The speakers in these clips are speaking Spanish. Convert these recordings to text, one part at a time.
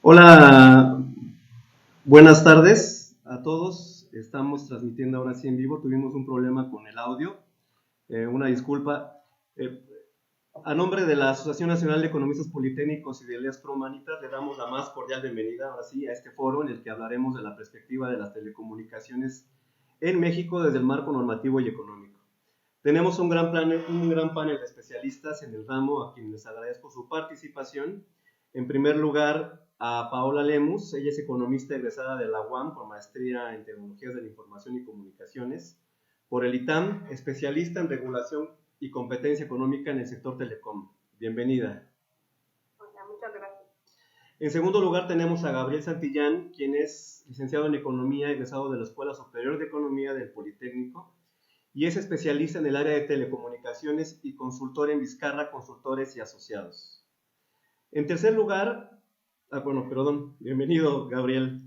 Hola, buenas tardes a todos. Estamos transmitiendo ahora sí en vivo. Tuvimos un problema con el audio. Una disculpa. A nombre de la Asociación Nacional de Economistas Politécnicos y de Les Pro Humanitas, le damos la más cordial bienvenida ahora sí a este foro en el que hablaremos de la perspectiva de las telecomunicaciones en México desde el marco normativo y económico. Tenemos un gran panel de especialistas en el ramo a quienes les agradezco su participación. En primer lugar, a Paola Lemus. Ella es economista egresada de la UAM con maestría en Tecnologías de la Información y Comunicaciones. Por el ITAM, especialista en regulación y competencia económica en el sector telecom. Bienvenida. Hola, muchas gracias. En segundo lugar tenemos a Gabriel Santillán, quien es licenciado en Economía, egresado de la Escuela Superior de Economía del Politécnico, y es especialista en el área de telecomunicaciones y consultor en Vizcarra Consultores y Asociados. En tercer lugar, bienvenido Gabriel.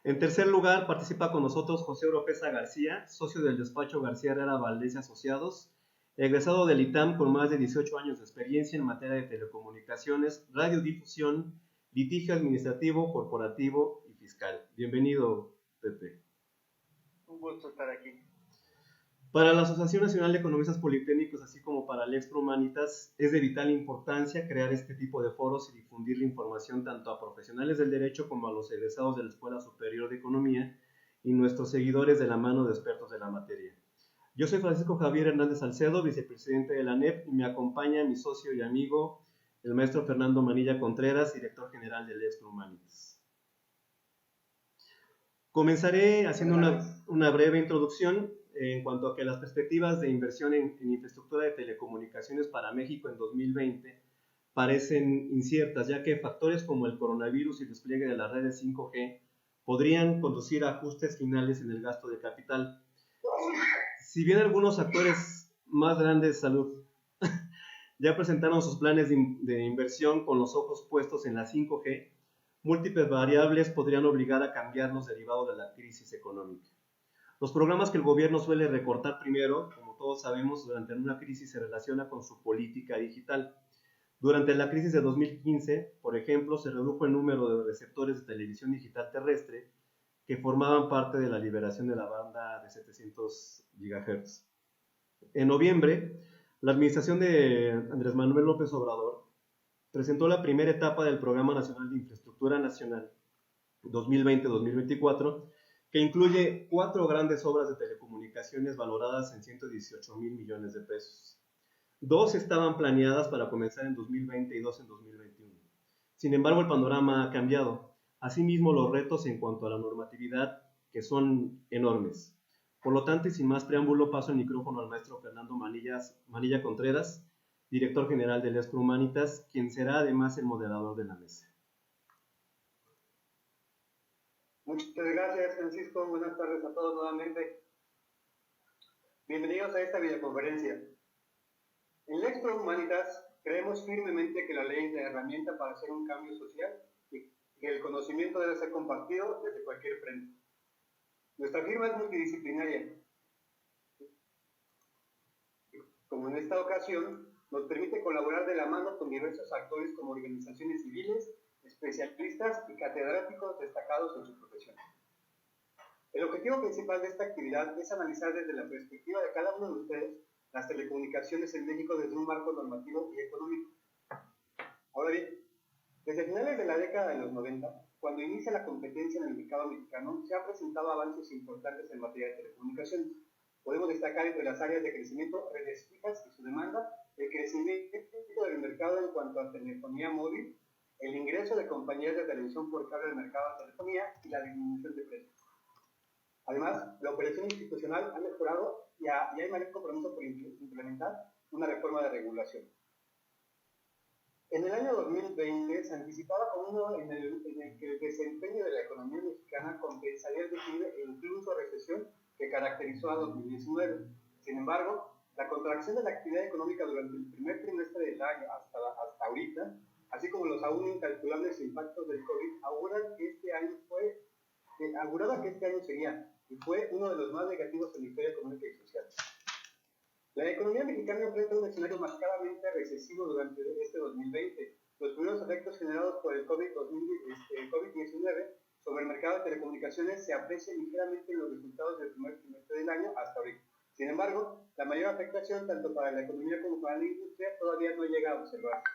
En tercer lugar participa con nosotros José Oropesa García, socio del despacho García Herrera Valdés y Asociados, egresado del ITAM con más de 18 años de experiencia en materia de telecomunicaciones, radiodifusión, litigio administrativo, corporativo y fiscal. Bienvenido, Pepe. Un gusto estar aquí. Para la Asociación Nacional de Economistas Politécnicos, así como para Les Pro Humanitas, es de vital importancia crear este tipo de foros y difundir la información tanto a profesionales del derecho como a los egresados de la Escuela Superior de Economía y nuestros seguidores de la mano de expertos de la materia. Yo soy Francisco Javier Hernández Salcedo, vicepresidente de la ANEP, y me acompaña mi socio y amigo, el maestro Fernando Manilla Contreras, director general de Les Pro Humanitas. Comenzaré haciendo una breve introducción en cuanto a que las perspectivas de inversión en infraestructura de telecomunicaciones para México en 2020 parecen inciertas, ya que factores como el coronavirus y el despliegue de las redes 5G podrían conducir a ajustes finales en el gasto de capital. Si bien algunos actores más grandes de salud ya presentaron sus planes de inversión con los ojos puestos en la 5G, múltiples variables podrían obligar a cambiar los derivados de la crisis económica. Los programas que el gobierno suele recortar primero, como todos sabemos, durante una crisis se relaciona con su política digital. Durante la crisis de 2015, por ejemplo, se redujo el número de receptores de televisión digital terrestre que formaban parte de la liberación de la banda de 700 GHz. En noviembre, la administración de Andrés Manuel López Obrador presentó la primera etapa del Programa Nacional de Infraestructura Nacional 2020-2024, que incluye 4 grandes obras de telecomunicaciones valoradas en 118,000 millones de pesos. 2 estaban planeadas para comenzar en 2020 y 2 en 2021. Sin embargo, el panorama ha cambiado. Asimismo, los retos en cuanto a la normatividad, que son enormes. Por lo tanto, y sin más preámbulo, paso el micrófono al maestro Fernando Manilla Contreras, director general de Les Pro Humanitas, quien será además el moderador de la mesa. Muchas gracias, Francisco. Buenas tardes a todos nuevamente. Bienvenidos a esta videoconferencia. En Les Pro Humanitas creemos firmemente que la ley es la herramienta para hacer un cambio social y que el conocimiento debe ser compartido desde cualquier frente. Nuestra firma es multidisciplinaria. Como en esta ocasión, nos permite colaborar de la mano con diversos actores como organizaciones civiles, especialistas y catedráticos destacados en su profesión. El objetivo principal de esta actividad es analizar desde la perspectiva de cada uno de ustedes las telecomunicaciones en México desde un marco normativo y económico. Ahora bien, desde finales de la década de los 90, cuando inicia la competencia en el mercado mexicano, se han presentado avances importantes en materia de telecomunicaciones. Podemos destacar entre las áreas de crecimiento redes fijas y su demanda, el crecimiento del mercado en cuanto a telefonía móvil, el ingreso de compañías de televisión por cable al mercado de telefonía y la disminución de precios. Además, la operación institucional ha mejorado y hay mayor compromiso por implementar una reforma de regulación. En el año 2020 se anticipaba como uno en el que el desempeño de la economía mexicana compensaría el declive e incluso recesión que caracterizó a 2019. Sin embargo, la contracción de la actividad económica durante el primer trimestre del año hasta ahorita, así como los aún incalculables impactos del COVID, auguraba que este año sería y fue uno de los más negativos en la historia económica y social. La economía mexicana enfrenta un escenario marcadamente recesivo durante este 2020. Los primeros efectos generados por el COVID-19 sobre el mercado de telecomunicaciones se aprecian ligeramente en los resultados del primer trimestre del año hasta ahorita. Sin embargo, la mayor afectación tanto para la economía como para la industria todavía no llega a observarse.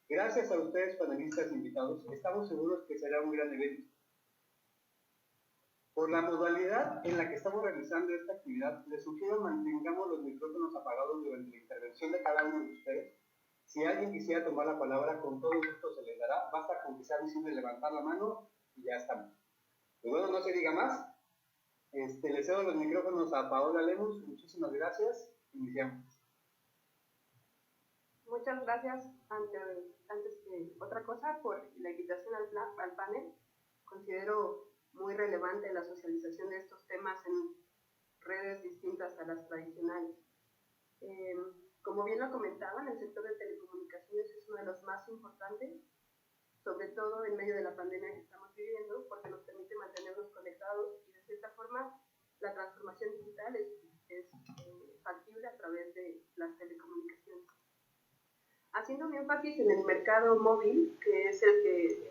Gracias a ustedes, panelistas invitados, estamos seguros que será un gran evento. Por la modalidad en la que estamos realizando esta actividad, les sugiero mantengamos los micrófonos apagados durante la intervención de cada uno de ustedes. Si alguien quisiera tomar la palabra, con todo gusto se les dará. Basta con que sea visible levantar la mano y ya estamos. Pues bueno, no se diga más. Le cedo los micrófonos a Paola Lemus. Muchísimas gracias. Iniciamos. Muchas gracias, antes que otra cosa, por la invitación al panel. Considero muy relevante la socialización de estos temas en redes distintas a las tradicionales. Como bien lo comentaban, el sector de telecomunicaciones es uno de los más importantes, sobre todo en medio de la pandemia que estamos viviendo, porque nos permite mantenernos conectados y de cierta forma la transformación digital es factible a través de las telecomunicaciones. Haciendo un énfasis en el mercado móvil, que es el que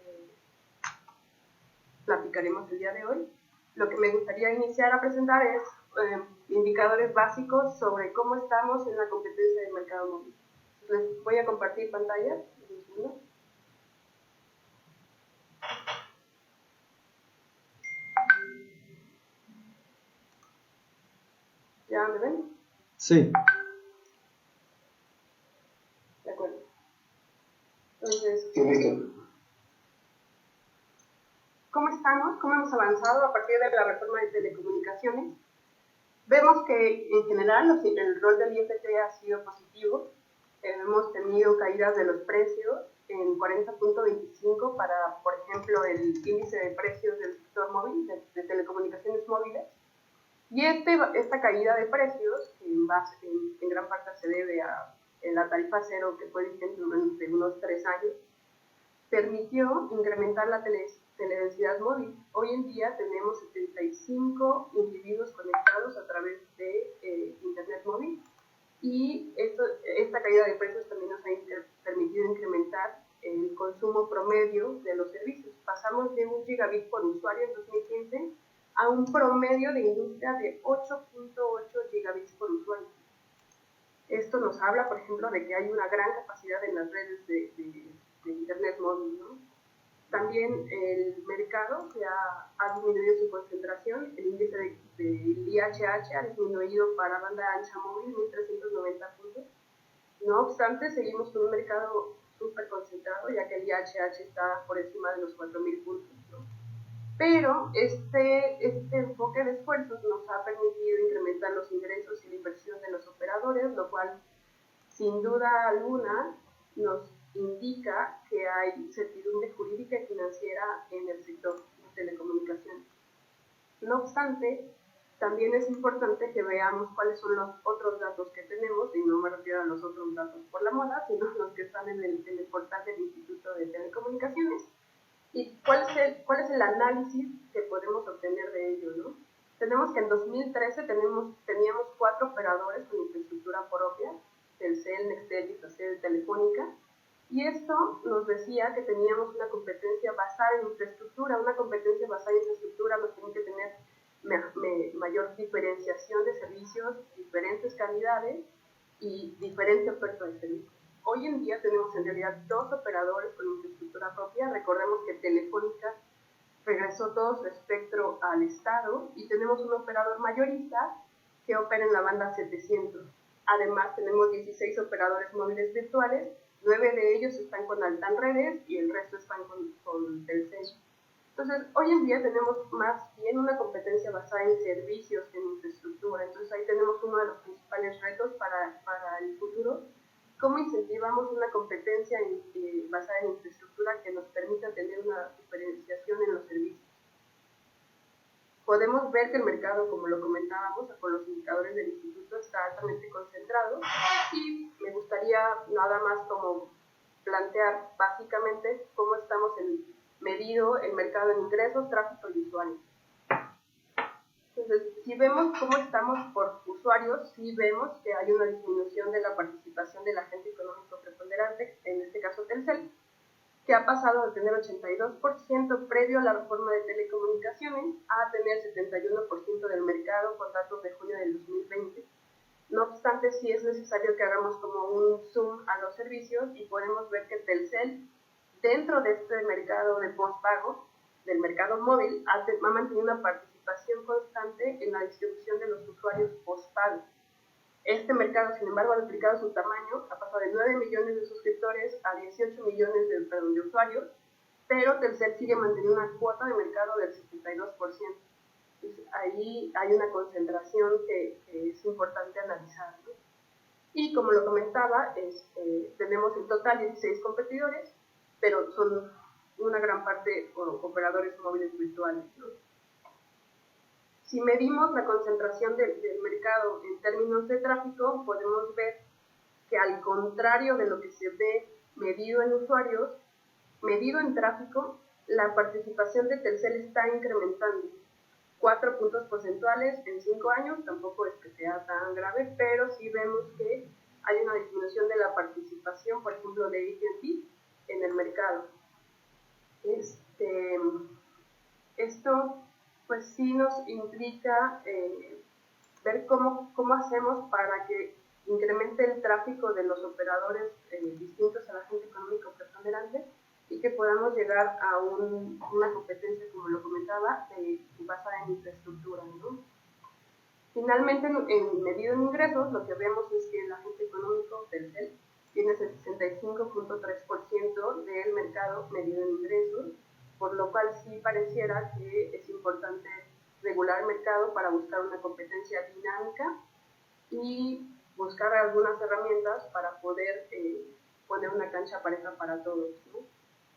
platicaremos el día de hoy, lo que me gustaría iniciar a presentar es indicadores básicos sobre cómo estamos en la competencia del mercado móvil. Les voy a compartir pantalla. ¿Ya me ven? Sí. De acuerdo. Entonces, ¿cómo estamos? ¿Cómo hemos avanzado a partir de la reforma de telecomunicaciones? Vemos que en general el rol del IFT ha sido positivo. Hemos tenido caídas de los precios en 40.25 para, por ejemplo, el índice de precios del sector móvil, de telecomunicaciones móviles. Y esta caída de precios, que en gran parte se debe a la tarifa cero que fue vigente durante unos 3 años, permitió incrementar la teledensidad móvil. Hoy en día tenemos 75 individuos conectados a través de Internet móvil y esta caída de precios también nos ha permitido incrementar el consumo promedio de los servicios. Pasamos de 1 gigabit por usuario en 2015 a un promedio de industria de 8.8 gigabits por usuario. Esto nos habla, por ejemplo, de que hay una gran capacidad en las redes de Internet móvil, ¿no? También el mercado ha disminuido su concentración, el índice del IHH ha disminuido para banda ancha móvil 1.390 puntos. No obstante, seguimos con un mercado súper concentrado, ya que el IHH está por encima de los 4.000 puntos, ¿no? Pero este enfoque de esfuerzos nos ha permitido incrementar los ingresos y la inversión de los operadores, lo cual, sin duda alguna, nos indica que hay certidumbre jurídica y financiera en el sector de telecomunicaciones. No obstante, también es importante que veamos cuáles son los otros datos que tenemos, y no me refiero a los otros datos por la moda, sino los que están en el portal del Instituto de Telecomunicaciones, y cuál es el análisis que podemos obtener de ello, ¿no? Tenemos que en 2013 teníamos 4 operadores con infraestructura propia, Telcel, Nextel, Yggdrasil, Telefónica, y esto nos decía que teníamos una competencia basada en infraestructura. Una competencia basada en infraestructura nos permite tener mayor diferenciación de servicios, diferentes calidades y diferente oferta de servicios. Hoy en día tenemos en realidad 2 operadores con infraestructura propia. Recordemos que Telefónica regresó todo su espectro al Estado y tenemos un operador mayorista que opera en la banda 700. Además, tenemos 16 operadores móviles virtuales, 9 de ellos están con Altán Redes y el resto están con Telcel. Entonces, hoy en día tenemos más bien una competencia basada en servicios que en infraestructura. Entonces, ahí tenemos uno de los principales retos para el futuro. ¿Cómo incentivamos una competencia basada en infraestructura que nos permita tener una diferenciación en los servicios? Podemos ver que el mercado, como lo comentábamos, con los indicadores del instituto, está altamente concentrado, y me gustaría nada más como plantear básicamente cómo estamos medido el mercado en ingresos, tráfico y usuarios. Entonces, si vemos cómo estamos por usuarios, sí vemos que hay una disminución de la participación del agente económico preponderante, en este caso Telcel, que ha pasado de tener 82% previo a la reforma de telecomunicaciones a tener 71% del mercado con datos de junio del 2020. No obstante, sí es necesario que hagamos como un zoom a los servicios y podemos ver que Telcel, dentro de este mercado de postpago, del mercado móvil, ha mantenido una participación constante en la distribución de los usuarios postpago. Este mercado, sin embargo, ha duplicado su tamaño, ha pasado de 9 millones de suscriptores a 18 millones de usuarios, pero Telcel sigue manteniendo una cuota de mercado del 72%. Entonces, ahí hay una concentración que es importante analizar, ¿no? Y como lo comentaba, tenemos en total 16 competidores, pero son una gran parte operadores móviles virtuales, ¿no? Si medimos la concentración del mercado en términos de tráfico, podemos ver que al contrario de lo que se ve medido en usuarios, medido en tráfico, la participación de Telcel está incrementando. 4 puntos porcentuales en 5 años, tampoco es que sea tan grave, pero sí vemos que hay una disminución de la participación, por ejemplo, de AT&T en el mercado. Esto pues sí nos implica ver cómo hacemos para que incremente el tráfico de los operadores distintos al agente económico preponderante y que podamos llegar a una competencia, como lo comentaba, basada en infraestructura, ¿no? Finalmente, en medido en ingresos, lo que vemos es que el agente económico Telcel tiene el 65.3% del mercado medido en ingresos, por lo cual sí pareciera que es importante regular el mercado para buscar una competencia dinámica y buscar algunas herramientas para poder poner una cancha pareja para todos, ¿no?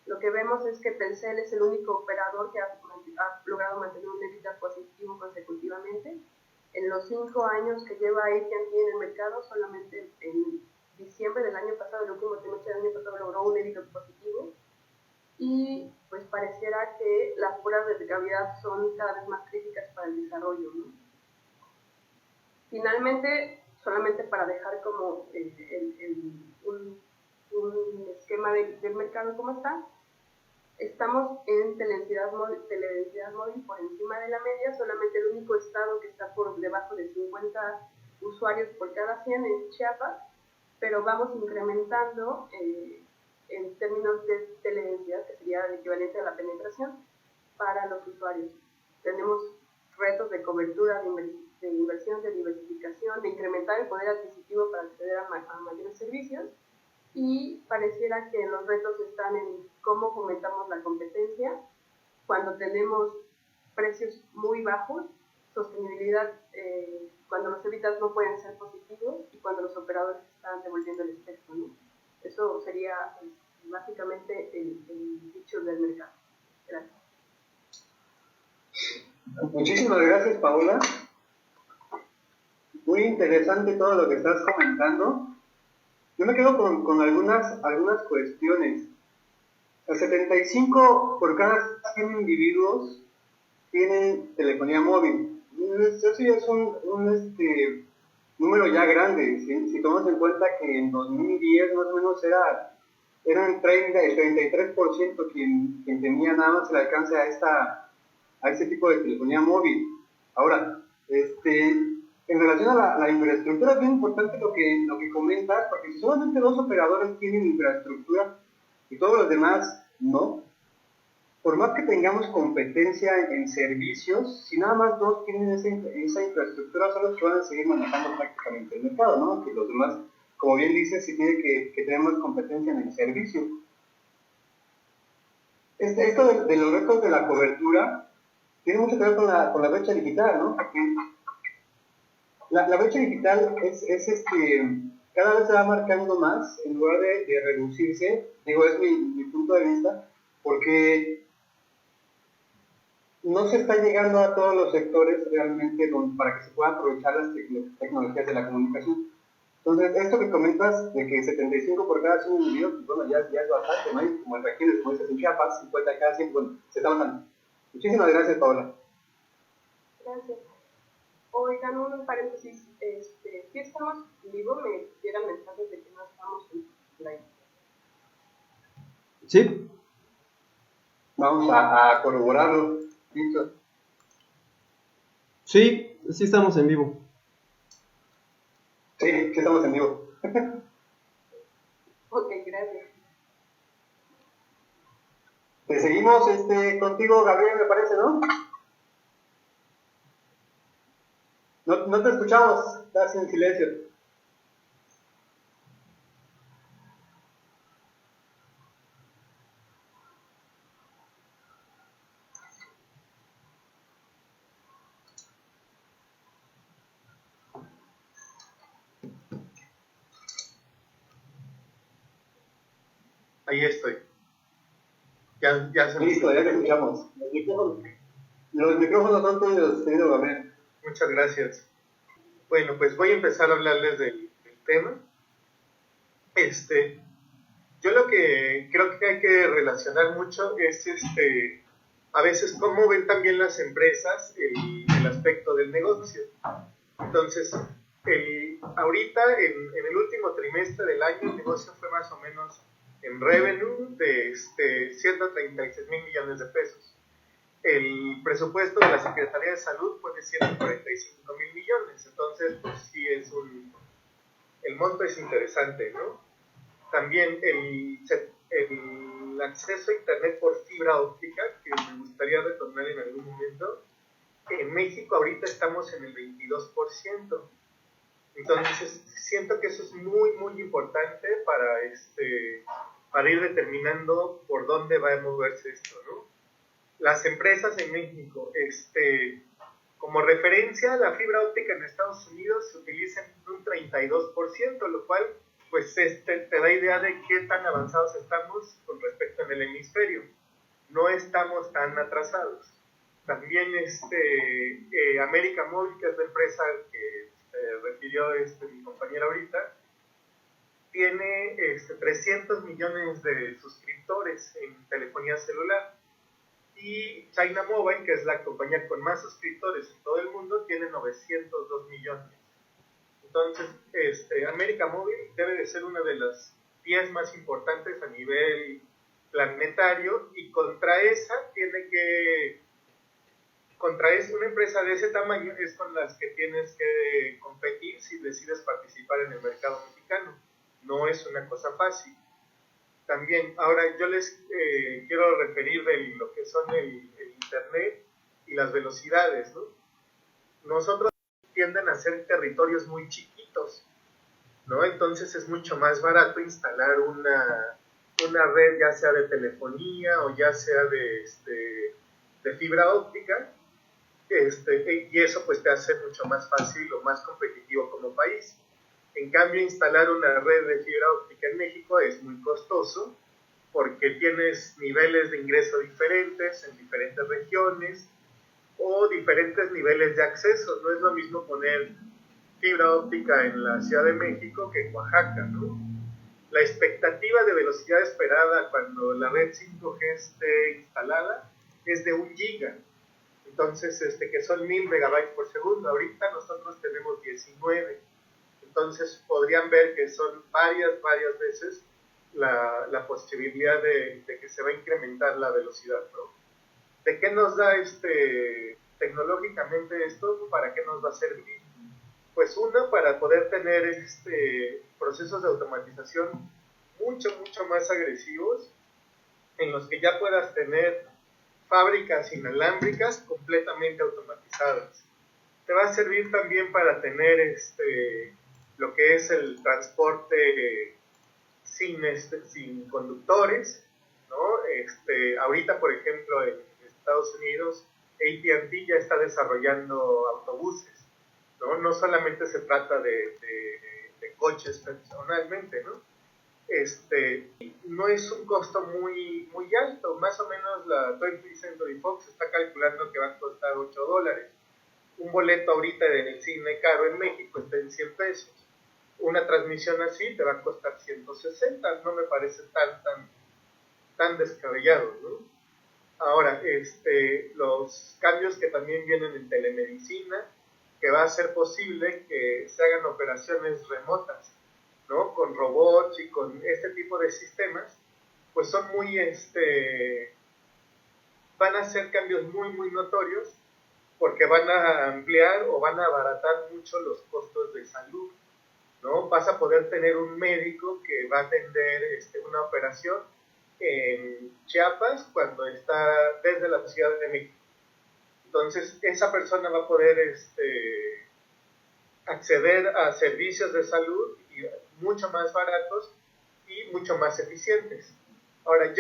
Lo que vemos es que Telcel es el único operador que ha logrado mantener un EBITDA positivo consecutivamente. En los 5 años que lleva AT&T en el mercado, solamente en diciembre del año pasado, el último trimestre del año pasado, logró un EBITDA positivo. Y pues pareciera que las pruebas de rentabilidad son cada vez más críticas para el desarrollo, ¿no? Finalmente, solamente para dejar como un esquema del mercado como está, estamos en teledensidad móvil por encima de la media, solamente el único estado que está por debajo de 50 usuarios por cada 100 es Chiapas, pero vamos incrementando en términos de teledensidad, que sería el equivalente a la penetración para los usuarios. Tenemos retos de cobertura, de inversión, de diversificación, de incrementar el poder adquisitivo para acceder a mayores servicios, y pareciera que los retos están en cómo fomentamos la competencia cuando tenemos precios muy bajos, sostenibilidad cuando los EBITDAs no pueden ser positivos y cuando los operadores están devolviendo el espectro, ¿no? Eso sería básicamente el dicho del mercado. Gracias. Muchísimas gracias, Paola. Muy interesante todo lo que estás comentando. Yo me quedo con algunas cuestiones. El 75 por cada 100 individuos tienen telefonía móvil. Eso ya es un número ya grande. Si tomamos en cuenta que en 2010 más o menos eran el 33% quien tenía nada más el alcance a este tipo de telefonía móvil. Ahora, en relación a la infraestructura, es bien importante lo que comentas, porque si solamente 2 operadores tienen infraestructura y todos los demás no, por más que tengamos competencia en servicios, si nada más 2 tienen esa infraestructura, son los que van a seguir manejando prácticamente el mercado, ¿no? Que los demás, como bien dices, sí tiene que tener más competencia en el servicio. Esto de los retos de la cobertura tiene mucho que ver con la brecha digital, ¿no? Porque la brecha digital cada vez se va marcando más en lugar de reducirse. Digo, es mi punto de vista, porque no se está llegando a todos los sectores realmente para que se puedan aprovechar las tecnologías de la comunicación. Entonces, esto que comentas de que 75 por cada 100 individuos, pues bueno, ya es bastante, ¿no? Como en regiones, como dices, en Chiapas, 50 cada 100, bueno, se está bajando. Muchísimas gracias, Paola. Gracias. Oigan, un paréntesis, si estamos en vivo, me dieran mensajes de que no estamos en live. ¿Sí? Vamos a corroborarlo. ¿Listo? Sí, sí estamos en vivo. Sí, sí estamos en vivo. Ok, gracias. Te seguimos contigo, Gabriel, me parece, ¿no? No te escuchamos, estás en silencio. Ahí estoy. Ya se me Listo, ya te escuchamos. Los micrófonos son tuyos, querido Gabriel. Muchas gracias. Bueno, pues voy a empezar a hablarles del tema. Yo lo que creo que hay que relacionar mucho es a veces cómo ven también las empresas el aspecto del negocio. Entonces, ahorita en el último trimestre del año el negocio fue más o menos en revenue de 136 mil millones de pesos. El presupuesto de la Secretaría de Salud fue de 145 mil millones, entonces pues sí el monto es interesante, ¿no? También el acceso a internet por fibra óptica, que me gustaría retornar en algún momento, en México ahorita estamos en el 22%, entonces siento que eso es muy muy importante para ir determinando por dónde va a moverse esto, ¿no? Las empresas en México, como referencia, la fibra óptica en Estados Unidos se utiliza en un 32%, lo cual pues te da idea de qué tan avanzados estamos con respecto en el hemisferio. No estamos tan atrasados. También América Móvil, que es la empresa que refirió mi compañera ahorita, tiene 300 millones de suscriptores en telefonía celular. Y China Mobile, que es la compañía con más suscriptores en todo el mundo, tiene 902 millones. Entonces, América Móvil debe de ser una de las 10 más importantes a nivel planetario, y contra una empresa de ese tamaño es con las que tienes que competir si decides participar en el mercado mexicano. No es una cosa fácil. También, ahora yo les quiero referir de lo que son el internet y las velocidades, ¿no? Nosotros tienden a ser territorios muy chiquitos, ¿no? Entonces es mucho más barato instalar una red, ya sea de telefonía o ya sea de fibra óptica, y eso pues te hace mucho más fácil o más competitivo como país. En cambio, instalar una red de fibra óptica en México es muy costoso porque tienes niveles de ingreso diferentes en diferentes regiones o diferentes niveles de acceso. No es lo mismo poner fibra óptica en la Ciudad de México que en Oaxaca, ¿no? La expectativa de velocidad esperada cuando la red 5G esté instalada es de 1 giga. Entonces, que son 1000 megabytes por segundo. Ahorita nosotros tenemos 19. Entonces podrían ver que son varias veces la posibilidad de que se va a incrementar la velocidad, ¿no? ¿De qué nos da tecnológicamente esto? ¿Para qué nos va a servir? Pues uno, para poder tener procesos de automatización mucho más agresivos, en los que ya puedas tener fábricas inalámbricas completamente automatizadas. Te va a servir también para tener lo que es el transporte sin conductores, ¿no? Ahorita, por ejemplo, en Estados Unidos, AT&T ya está desarrollando autobuses, ¿no? No solamente se trata de coches personalmente, ¿no? No es un costo muy alto, más o menos la 20th Century Fox está calculando que va a costar $8. Un boleto ahorita del cine caro en México está en 100 pesos. Una transmisión así te va a costar 160, no me parece tan descabellado, ¿no? Ahora, los cambios que también vienen en telemedicina, que va a hacer posible que se hagan operaciones remotas, ¿no? Con robots y con este tipo de sistemas, pues son muy, van a ser cambios muy notorios, porque van a ampliar o van a abaratar mucho los costos de salud, ¿no? Vas a poder tener un médico que va a atender una operación en Chiapas cuando está desde la Ciudad de México. Entonces, esa persona va a poder acceder a servicios de salud mucho más baratos y mucho más eficientes. Ahora,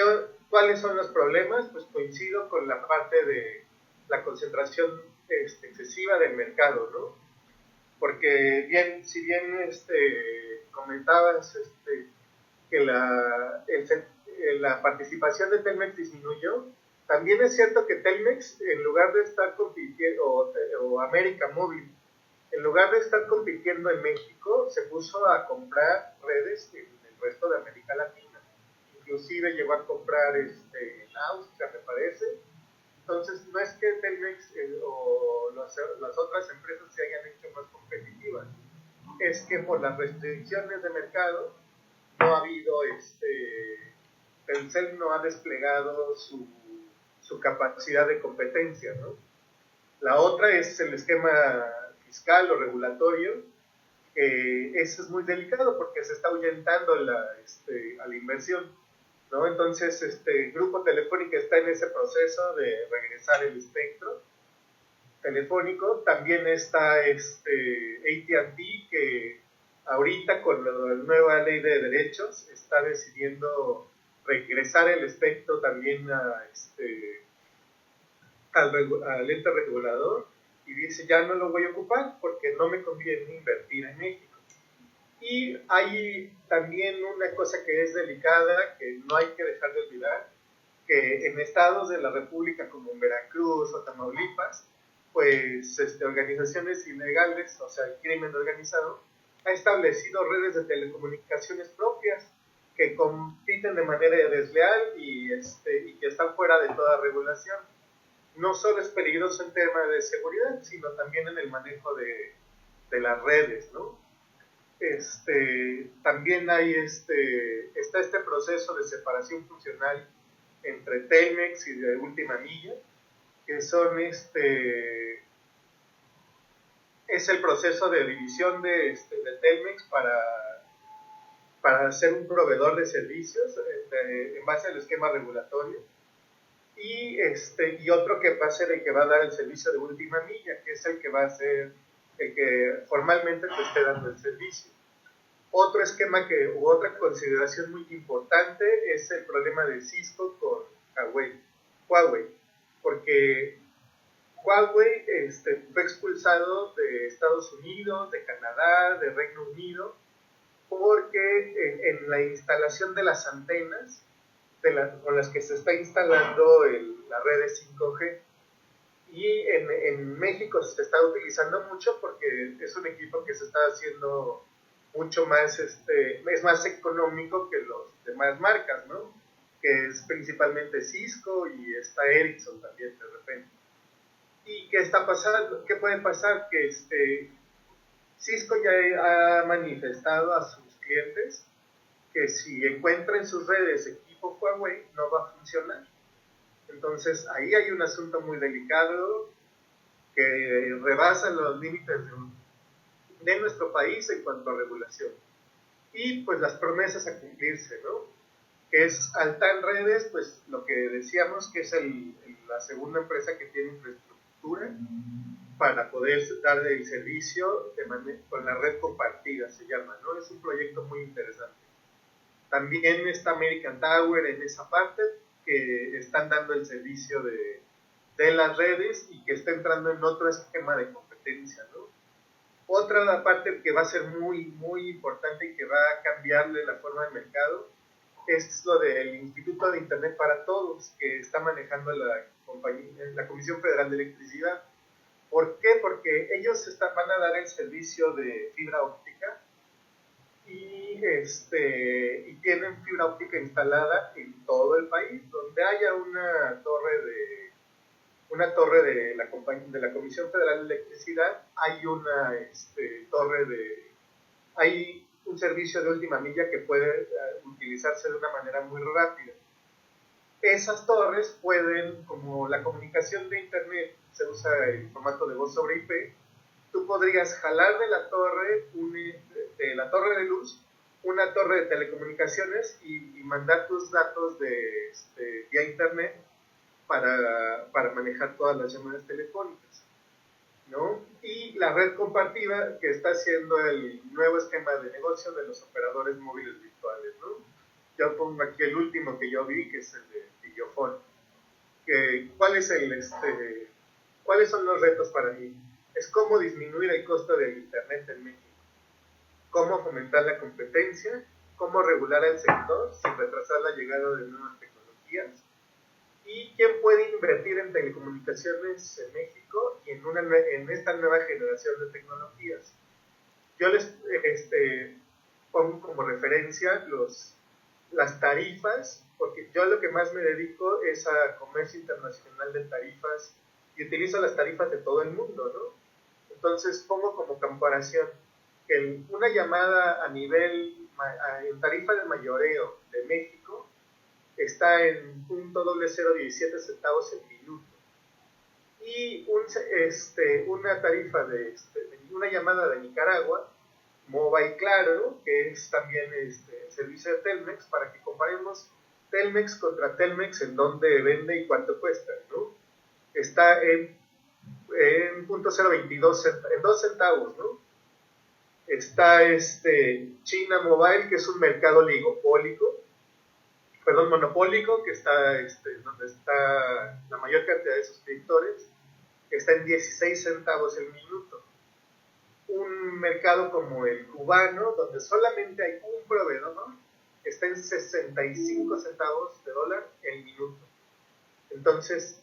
¿cuáles son los problemas? Pues coincido con la parte de la concentración excesiva del mercado, ¿no? Porque si bien comentabas que la participación de Telmex disminuyó, también es cierto que Telmex, en lugar de estar compitiendo, o América Móvil, en lugar de estar compitiendo en México, se puso a comprar redes en el resto de América Latina. Inclusive llegó a comprar en Austria, me parece. Entonces, no es que Telmex o las otras empresas se hayan hecho más competitivas, es que por las restricciones de mercado no ha habido, Telcel no ha desplegado su capacidad de competencia, ¿no? La otra es el esquema fiscal o regulatorio, eso es muy delicado porque se está ahuyentando a la inversión, ¿no? Entonces, Grupo Telefónica está en ese proceso de regresar el espectro telefónico. También está AT&T, que ahorita con la nueva ley de derechos está decidiendo regresar el espectro también al ente regulador, y dice, ya no lo voy a ocupar porque no me conviene invertir en México. Y hay también una cosa que es delicada, que no hay que dejar de olvidar, que en estados de la República como Veracruz o Tamaulipas, pues organizaciones ilegales, o sea, el crimen organizado, ha establecido redes de telecomunicaciones propias que compiten de manera desleal y que están fuera de toda regulación. No solo es peligroso en temas de seguridad, sino también en el manejo de las redes, ¿no? También está este proceso de separación funcional entre Telmex y de Última Milla, que es el proceso de división de Telmex para ser un proveedor de servicios en base al esquema regulatorio, y otro que va a ser el que va a dar el servicio de Última Milla, que es el que va a ser el que formalmente te esté dando el servicio. Otro esquema u otra consideración muy importante es el problema de Cisco con Huawei, porque Huawei fue expulsado de Estados Unidos, de Canadá, de Reino Unido, porque en la instalación de las antenas con las que se está instalando la red de 5G, y en México se está utilizando mucho porque es un equipo que se está haciendo mucho más, es más económico que los demás marcas, ¿no? Que es principalmente Cisco y está Ericsson también de repente. ¿Y qué está pasando? ¿Qué puede pasar? Que Cisco ya ha manifestado a sus clientes que si encuentra en sus redes equipo Huawei no va a funcionar. Entonces ahí hay un asunto muy delicado que rebasa los límites de nuestro país en cuanto a regulación. Y pues las promesas a cumplirse, ¿no? Que es Altán Redes, pues lo que decíamos que es la segunda empresa que tiene infraestructura para poder dar el servicio con la red compartida, se llama, ¿no? Es un proyecto muy interesante. También está American Tower en esa parte, que están dando el servicio de las redes y que está entrando en otro esquema de competencia, ¿no? Otra parte que va a ser muy importante y que va a cambiarle la forma del mercado es lo del Instituto de Internet para Todos, que está manejando la Comisión Federal de Electricidad. ¿Por qué? Porque ellos van a dar el servicio de fibra óptica y tienen fibra óptica instalada en todo el país. Donde haya una torre una torre de la Comisión Federal de Electricidad, hay una hay un servicio de última milla que puede utilizarse de una manera muy rápida. Esas torres pueden, como la comunicación de internet se usa el formato de voz sobre IP, tú podrías jalar de la torre de luz una torre de telecomunicaciones y mandar tus datos vía internet para manejar todas las llamadas telefónicas, ¿no? Y la red compartida, que está siendo el nuevo esquema de negocio de los operadores móviles virtuales, ¿no? Yo pongo aquí el último que yo vi, que es el de Videofone. ¿Cuáles son los retos para mí? Es cómo disminuir el costo del internet en México, cómo fomentar la competencia, cómo regular el sector sin retrasar la llegada de nuevas tecnologías, y quién puede invertir en telecomunicaciones en México y en esta nueva generación de tecnologías. Yo les pongo como referencia las tarifas, porque yo lo que más me dedico es a comercio internacional de tarifas y utilizo las tarifas de todo el mundo, ¿no? Entonces pongo como comparación que una llamada en tarifa de mayoreo de México está en .0017 centavos el minuto, y una tarifa una llamada de Nicaragua, Mobile Claro, que es también el servicio de Telmex, para que comparemos Telmex contra Telmex en dónde vende y cuánto cuesta, ¿no? Está en .022 en 2 centavos, ¿no? Está China Mobile, que es un mercado monopólico, que está donde está la mayor cantidad de suscriptores, está en 16 centavos el minuto. Un mercado como el cubano, donde solamente hay un proveedor, ¿no?, está en 65 centavos de dólar el minuto. Entonces,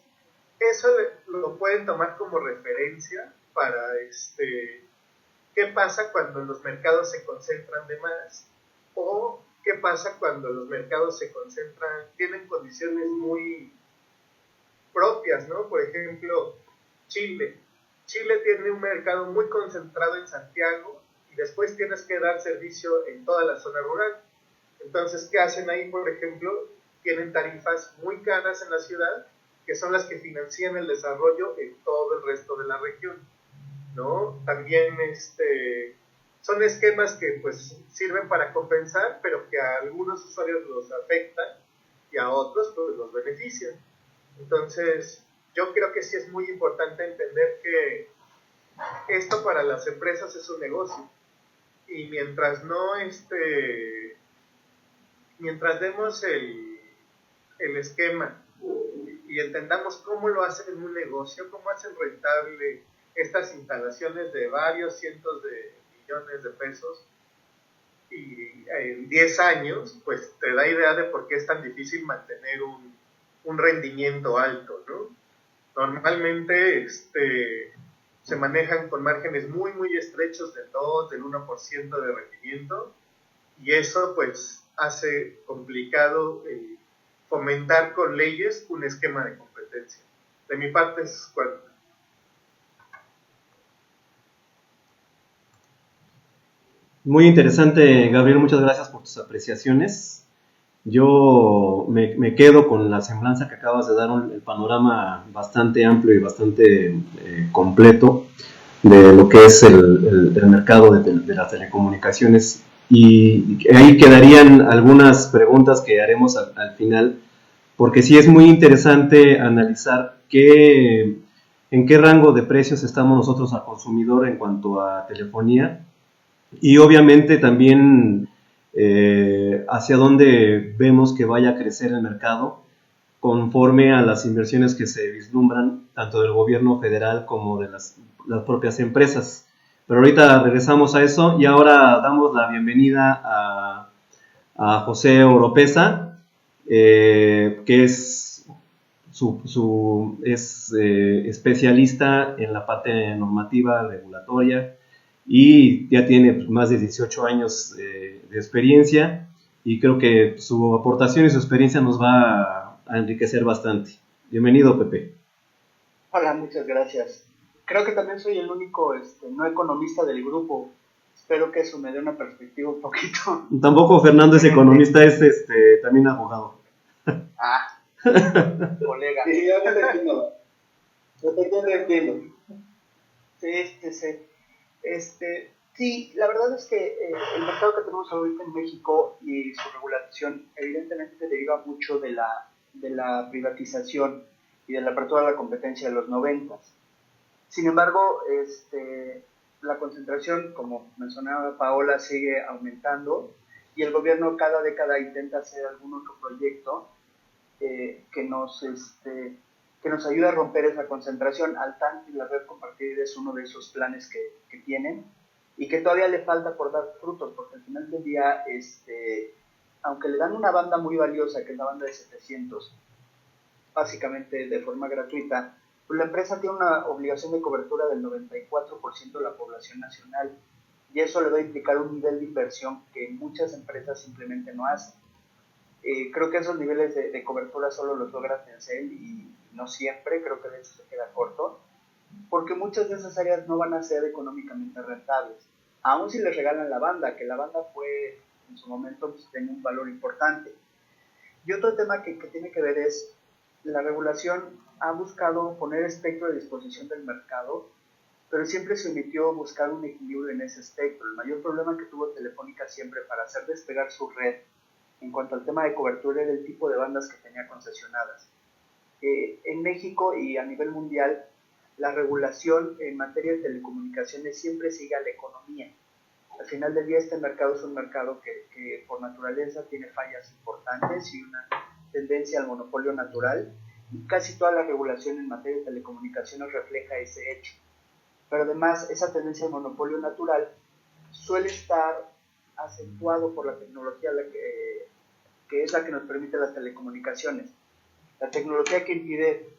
eso lo pueden tomar como referencia para qué pasa cuando los mercados se concentran de más, o qué pasa cuando los mercados tienen condiciones muy propias, ¿no? Por ejemplo, Chile tiene un mercado muy concentrado en Santiago y después tienes que dar servicio en toda la zona rural. Entonces, ¿qué hacen ahí? Por ejemplo, tienen tarifas muy caras en la ciudad, que son las que financian el desarrollo en todo el resto de la región, ¿no? También son esquemas que pues sirven para compensar, pero que a algunos usuarios los afectan y a otros pues los benefician. Entonces, yo creo que sí es muy importante entender que esto para las empresas es un negocio, y mientras demos el esquema y entendamos cómo lo hacen en un negocio, cómo hacen rentable estas instalaciones de varios cientos de millones de pesos, y en 10 años, pues te da idea de por qué es tan difícil mantener un rendimiento alto, ¿no? Normalmente se manejan con márgenes muy, muy estrechos del 2, del 1% de rendimiento, y eso pues hace complicado fomentar con leyes un esquema de competencia. De mi parte es cuanto. Muy interesante, Gabriel, muchas gracias por tus apreciaciones. Yo me quedo con la semblanza que acabas de dar, el panorama bastante amplio y bastante completo de lo que es el mercado de las telecomunicaciones, y ahí quedarían algunas preguntas que haremos al final, porque sí es muy interesante analizar en qué rango de precios estamos nosotros al consumidor en cuanto a telefonía, y obviamente también hacia dónde vemos que vaya a crecer el mercado conforme a las inversiones que se vislumbran tanto del gobierno federal como de las propias empresas. Pero ahorita regresamos a eso, y ahora damos la bienvenida a José Oropesa, que es especialista en la parte normativa regulatoria, y ya tiene más de 18 años de experiencia, y creo que su aportación y su experiencia nos va a enriquecer bastante. Bienvenido, Pepe. Hola, muchas gracias. Creo que también soy el único no economista del grupo. Espero que eso me dé una perspectiva un poquito. Tampoco Fernando es economista, es también abogado. Ah, colega. Sí, yo te entiendo. Yo te entiendo. Sí, la verdad es que el mercado que tenemos ahorita en México y su regulación evidentemente deriva mucho de la privatización y de la apertura de la competencia de los 90. Sin embargo, la concentración, como mencionaba Paola, sigue aumentando y el gobierno cada década intenta hacer algún otro proyecto que nos ayude a romper esa concentración. Altan y la red compartida es uno de esos planes que tienen y que todavía le falta por dar frutos, porque al final del día, aunque le dan una banda muy valiosa, que es la banda de 700, básicamente de forma gratuita, pues la empresa tiene una obligación de cobertura del 94% de la población nacional y eso le va a implicar un nivel de inversión que muchas empresas simplemente no hacen. Creo que esos niveles de cobertura solo los logra Telcel y no siempre, creo que de hecho se queda corto, porque muchas de esas áreas no van a ser económicamente rentables, aun si les regalan la banda, que la banda fue en su momento pues, tenía un valor importante. Y otro tema que tiene que ver es la regulación ha buscado poner espectro a disposición del mercado, pero siempre se omitió buscar un equilibrio en ese espectro. El mayor problema que tuvo Telefónica siempre para hacer despegar su red en cuanto al tema de cobertura era el tipo de bandas que tenía concesionadas. En México y a nivel mundial, la regulación en materia de telecomunicaciones siempre sigue a la economía. Al final del día este mercado es un mercado que por naturaleza tiene fallas importantes y una tendencia al monopolio natural y casi toda la regulación en materia de telecomunicaciones refleja ese hecho. Pero además esa tendencia al monopolio natural suele estar acentuado por la tecnología que es la que nos permite las telecomunicaciones. La tecnología que impide,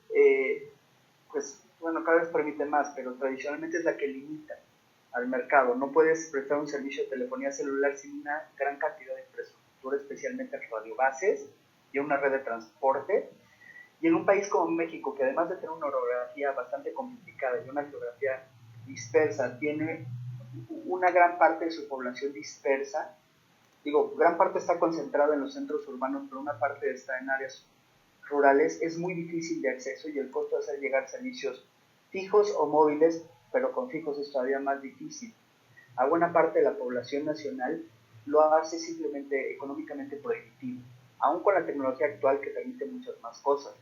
pues bueno, cada vez permite más, pero tradicionalmente es la que limita al mercado. No puedes prestar un servicio de telefonía celular sin una gran cantidad de infraestructura, especialmente radiobases y una red de transporte. Y en un país como México, que además de tener una orografía bastante complicada y una geografía dispersa, tiene una gran parte de su población dispersa. Digo, gran parte está concentrada en los centros urbanos, pero una parte está en áreas rurales. Es muy difícil de acceso y el costo de hacer llegar servicios fijos o móviles, pero con fijos es todavía más difícil. A buena parte de la población nacional lo hace simplemente económicamente prohibitivo, aún con la tecnología actual que permite muchas más cosas.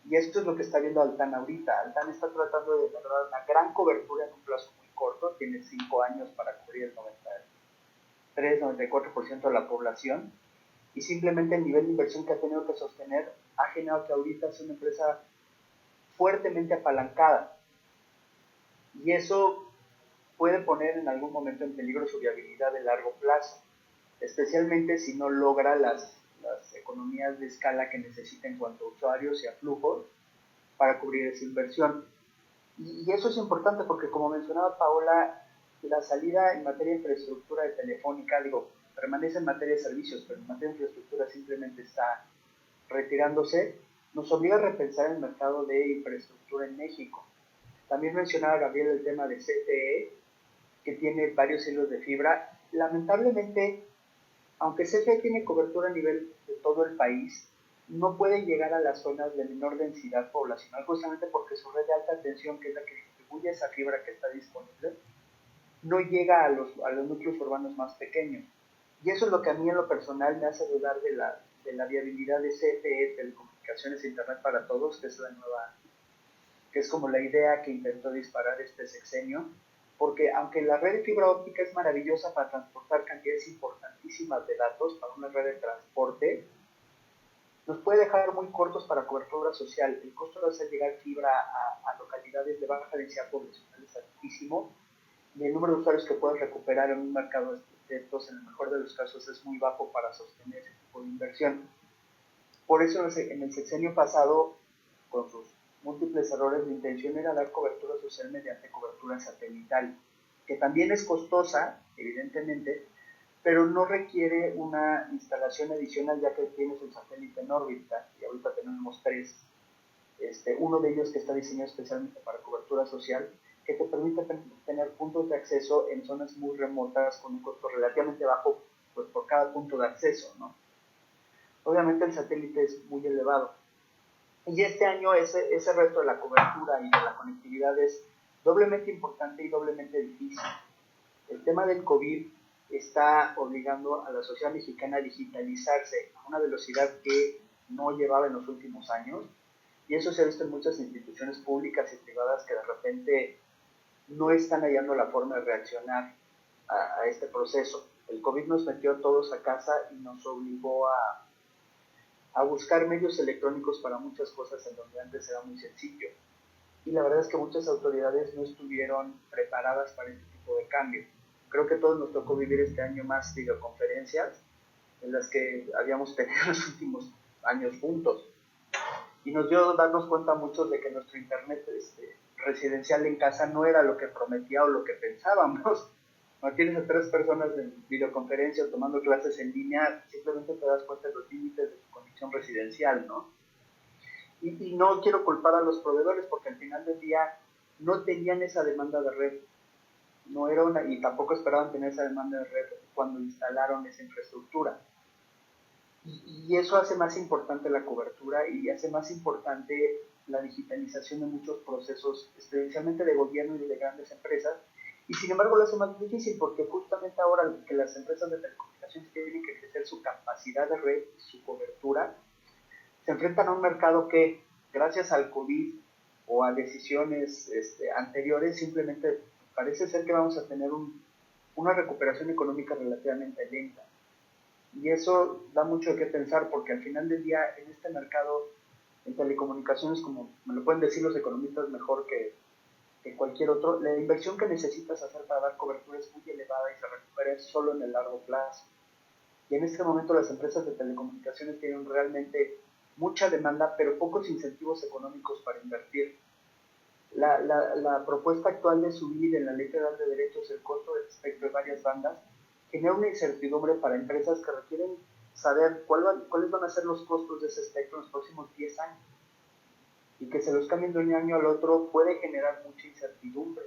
Y esto es lo que está viendo Altán ahorita. Altán está tratando de lograr una gran cobertura en un plazo muy corto, tiene 5 años para cubrir el 93-94% de la población, y simplemente el nivel de inversión que ha tenido que sostener ha generado que ahorita sea una empresa fuertemente apalancada. Y eso puede poner en algún momento en peligro su viabilidad de largo plazo, especialmente si no logra las economías de escala que necesita en cuanto a usuarios y a flujos para cubrir esa inversión. Y eso es importante porque, como mencionaba Paola, la salida en materia de infraestructura de Telefónica, permanece en materia de servicios, pero en materia de infraestructura simplemente está retirándose, nos obliga a repensar el mercado de infraestructura en México. También mencionaba Gabriel el tema de CFE, que tiene varios hilos de fibra. Lamentablemente, aunque CFE tiene cobertura a nivel de todo el país, no puede llegar a las zonas de menor densidad poblacional, justamente porque su red de alta tensión, que es la que distribuye esa fibra que está disponible, no llega a los núcleos urbanos más pequeños. Y eso es lo que a mí en lo personal me hace dudar de la viabilidad de CFE, Telecomunicaciones e Internet para Todos, que es que es como la idea que intentó disparar este sexenio, porque aunque la red de fibra óptica es maravillosa para transportar cantidades importantísimas de datos para una red de transporte, nos puede dejar muy cortos para cobertura social. El costo de hacer llegar fibra a localidades de baja densidad poblacional es altísimo y el número de usuarios que puedes recuperar en un mercado de estos, en el mejor de los casos, es muy bajo para sostener ese tipo de inversión. Por eso en el sexenio pasado, con sus múltiples errores, la intención era dar cobertura social mediante cobertura satelital, que también es costosa, evidentemente, pero no requiere una instalación adicional ya que tienes el satélite en órbita, y ahorita tenemos 3. uno de ellos que está diseñado especialmente para cobertura social, que te permite tener puntos de acceso en zonas muy remotas con un costo relativamente bajo, pues, por cada punto de acceso, ¿no? Obviamente el satélite es muy elevado. Y este año ese reto de la cobertura y de la conectividad es doblemente importante y doblemente difícil. El tema del COVID está obligando a la sociedad mexicana a digitalizarse a una velocidad que no llevaba en los últimos años, y eso se ha visto en muchas instituciones públicas y privadas que de repente no están hallando la forma de reaccionar a este proceso. El COVID nos metió a todos a casa y nos obligó a buscar medios electrónicos para muchas cosas en donde antes era muy sencillo. Y la verdad es que muchas autoridades no estuvieron preparadas para este tipo de cambio. Creo que a todos nos tocó vivir este año más videoconferencias en las que habíamos tenido los últimos años juntos. Y nos dio darnos cuenta muchos de que nuestro internet residencial en casa no era lo que prometía o lo que pensábamos. Cuando tienes a 3 personas en videoconferencia o tomando clases en línea, simplemente te das cuenta de los límites de tu conexión residencial, ¿no? Y no quiero culpar a los proveedores porque al final del día no tenían esa demanda de red. No era y tampoco esperaban tener esa demanda de red cuando instalaron esa infraestructura. Y eso hace más importante la cobertura y hace más importante la digitalización de muchos procesos, especialmente de gobierno y de grandes empresas. Y sin embargo lo hace más difícil porque justamente ahora que las empresas de telecomunicaciones tienen que crecer su capacidad de red y su cobertura, se enfrentan a un mercado que, gracias al COVID o a decisiones anteriores, simplemente parece ser que vamos a tener una recuperación económica relativamente lenta. Y eso da mucho de qué pensar porque al final del día en este mercado en telecomunicaciones, como me lo pueden decir los economistas mejor que cualquier otro, la inversión que necesitas hacer para dar cobertura es muy elevada y se recupera solo en el largo plazo. Y en este momento las empresas de telecomunicaciones tienen realmente mucha demanda, pero pocos incentivos económicos para invertir. La propuesta actual de subir en la Ley Federal de Derechos el costo del espectro de varias bandas genera una incertidumbre para empresas que requieren saber cuáles van a ser los costos de ese espectro en los próximos 10 años. Y que se los cambien de un año al otro puede generar mucha incertidumbre,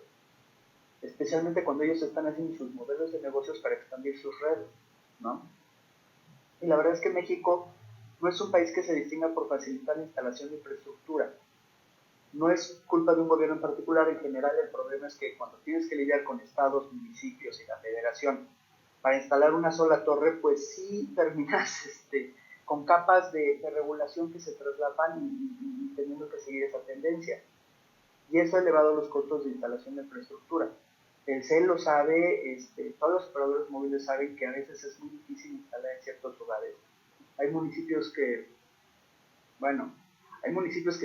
especialmente cuando ellos están haciendo sus modelos de negocios para expandir sus redes, ¿no? Y la verdad es que México no es un país que se distinga por facilitar la instalación de infraestructura. No es culpa de un gobierno en particular, en general el problema es que cuando tienes que lidiar con estados, municipios y la federación para instalar una sola torre, pues sí terminas con capas de regulación que se traslapan y teniendo que seguir esa tendencia. Y eso ha elevado los costos de instalación de infraestructura. El CEL lo sabe, todos los operadores móviles saben que a veces es muy difícil instalar en ciertos lugares. Hay municipios que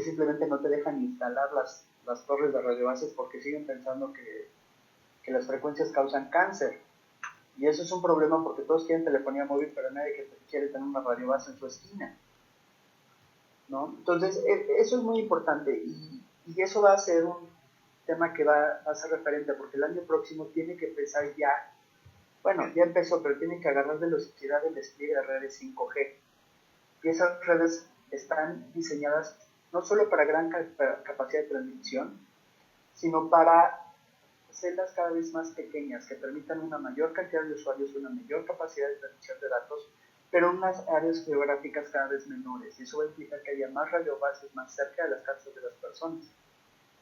simplemente no te dejan instalar las torres de radiobases porque siguen pensando que las frecuencias causan cáncer. Y eso es un problema porque todos quieren telefonía móvil, pero nadie quiere tener una radiobase en su esquina, ¿no? Entonces, eso es muy importante y eso va a ser un tema que va a ser referente porque el año próximo tiene que empezar ya empezó, pero tiene que agarrar velocidad del despliegue de redes 5G. Y esas redes están diseñadas no solo para gran capacidad de transmisión, sino para celdas cada vez más pequeñas que permitan una mayor cantidad de usuarios, una mayor capacidad de transmisión de datos, pero en unas áreas geográficas cada vez menores. Y eso va a implicar que haya más radiobases más cerca de las casas de las personas.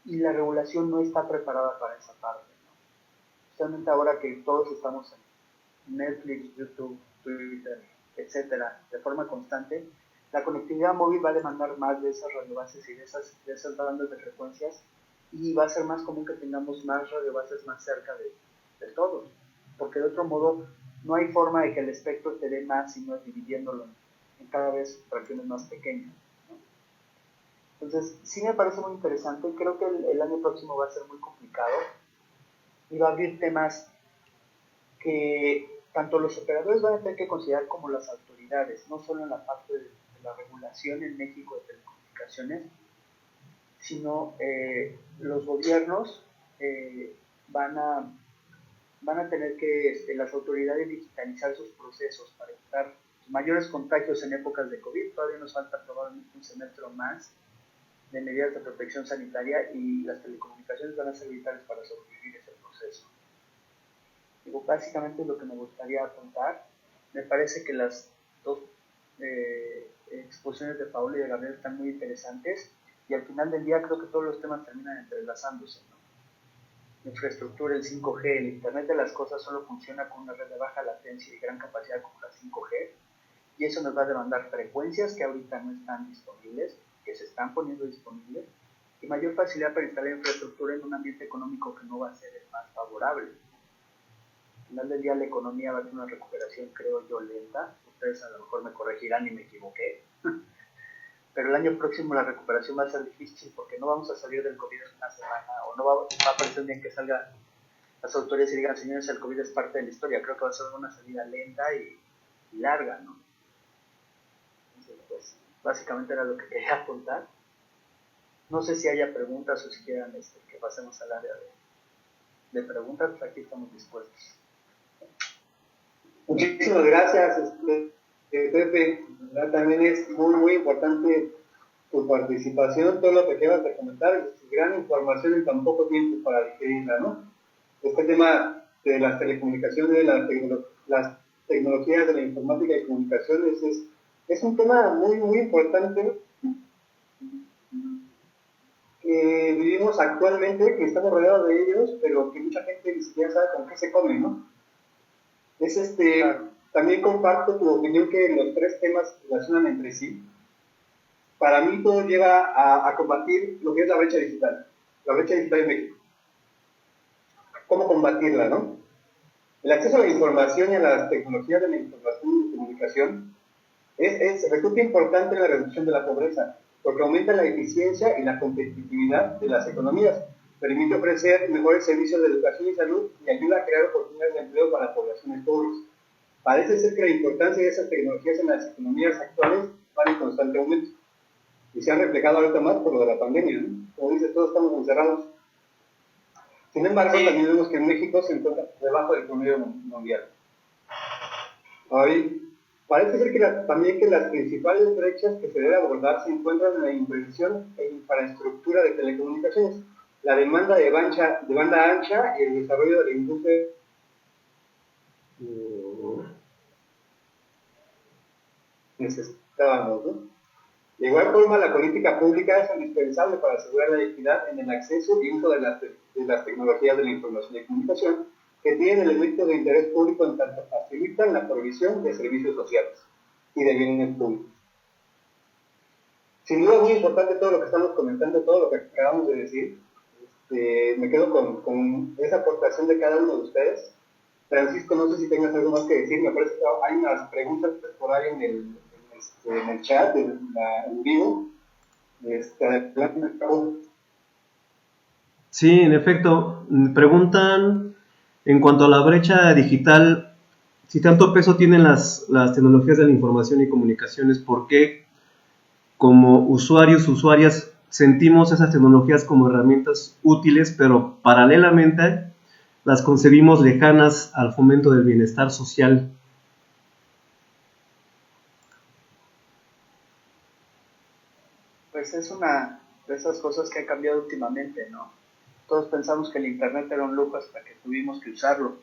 Y la regulación no está preparada para esa parte, ¿no? Especialmente ahora que todos estamos en Netflix, YouTube, Twitter, etcétera, de forma constante, la conectividad móvil va a demandar más de esas radiobases y de esas bandas de frecuencias y va a ser más común que tengamos más radiobases más cerca de todos, porque de otro modo no hay forma de que el espectro te dé más si no es dividiéndolo en cada vez fracciones más pequeñas, ¿no? Entonces, sí me parece muy interesante, creo que el año próximo va a ser muy complicado y va a abrir temas que tanto los operadores van a tener que considerar como las autoridades, no solo en la parte de la regulación en México de telecomunicaciones, sino los gobiernos van a tener que las autoridades digitalizar sus procesos para evitar mayores contagios en épocas de COVID. Todavía nos falta probablemente un semestre o más de medidas de protección sanitaria y las telecomunicaciones van a ser vitales para sobrevivir ese proceso. Digo, básicamente lo que me gustaría apuntar, me parece que las dos exposiciones de Paula y de Gabriel están muy interesantes y al final del día creo que todos los temas terminan entrelazándose, ¿no? La infraestructura, el 5G, el Internet de las cosas solo funciona con una red de baja latencia y gran capacidad como la 5G y eso nos va a demandar frecuencias que ahorita no están disponibles, que se están poniendo disponibles y mayor facilidad para instalar infraestructura en un ambiente económico que no va a ser el más favorable. Al final del día la economía va a tener una recuperación, creo yo, lenta. Ustedes a lo mejor me corregirán y me equivoqué. Pero el año próximo la recuperación va a ser difícil porque no vamos a salir del COVID en una semana o no va a aparecer un día en que salgan las autoridades y digan, señores, el COVID es parte de la historia. Creo que va a ser una salida lenta y larga, ¿no? Entonces, pues, básicamente era lo que quería apuntar. No sé si haya preguntas o si quieran que pasemos al área de preguntas, pues aquí estamos dispuestos. Muchísimas gracias, Pepe. También es muy, muy importante tu participación, todo lo que acabas de comentar, gran información en tan poco tiempo para digerirla, ¿no? Este tema de las telecomunicaciones, de las tecnologías de la informática y comunicaciones es un tema muy, muy importante que vivimos actualmente, que estamos rodeados de ellos, pero que mucha gente ni siquiera sabe con qué se come, ¿no? También comparto tu opinión que los tres temas se relacionan entre sí. Para mí todo lleva a combatir lo que es la brecha digital en México. ¿Cómo combatirla, no? El acceso a la información y a las tecnologías de la información y comunicación resulta importante en la reducción de la pobreza, porque aumenta la eficiencia y la competitividad de las economías, permite ofrecer mejores servicios de educación y salud y ayuda a crear oportunidades de empleo para poblaciones pobres. Parece ser que la importancia de esas tecnologías en las economías actuales va en constante aumento y se han reflejado ahorita más por lo de la pandemia, ¿no? Como dices, todos estamos encerrados. Sin embargo, también vemos que en México se encuentra debajo del promedio mundial. Hoy, parece ser que también que las principales brechas que se debe abordar se encuentran en la inversión e infraestructura de telecomunicaciones, la demanda de banda ancha y el desarrollo de la industria. Necesitábamos, ¿no? De igual forma, la política pública es indispensable para asegurar la equidad en el acceso y uso de las tecnologías de la información y comunicación, que tienen elementos de interés público en tanto facilitan la provisión de servicios sociales y de bienes públicos. Sin duda, muy importante todo lo que estamos comentando, todo lo que acabamos de decir. Me quedo con esa aportación de cada uno de ustedes. Francisco, no sé si tengas algo más que decir. Me parece que hay unas preguntas por ahí en el chat, en vivo. Sí, en efecto. Preguntan en cuanto a la brecha digital, si tanto peso tienen las tecnologías de la información y comunicaciones, ¿por qué como usuarias sentimos esas tecnologías como herramientas útiles, pero paralelamente las concebimos lejanas al fomento del bienestar social? Pues es una de esas cosas que ha cambiado últimamente, ¿no? Todos pensamos que el Internet era un lujo hasta que tuvimos que usarlo.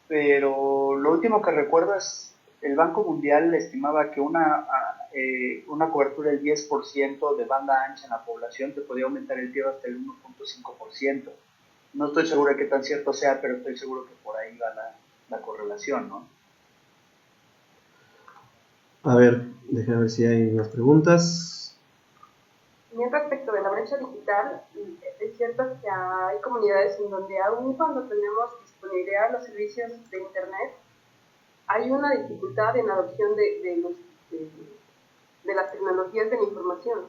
Pero lo último que recuerdo es el Banco Mundial estimaba que una cobertura del 10% de banda ancha en la población te podía aumentar el PIB hasta el 1.5%. No estoy seguro de qué tan cierto sea, pero estoy seguro que por ahí va la correlación, ¿no? A ver, déjame ver si hay más preguntas. También respecto de la brecha digital, es cierto que hay comunidades en donde aún cuando tenemos disponibilidad de los servicios de Internet, hay una dificultad en la adopción de las tecnologías de la información.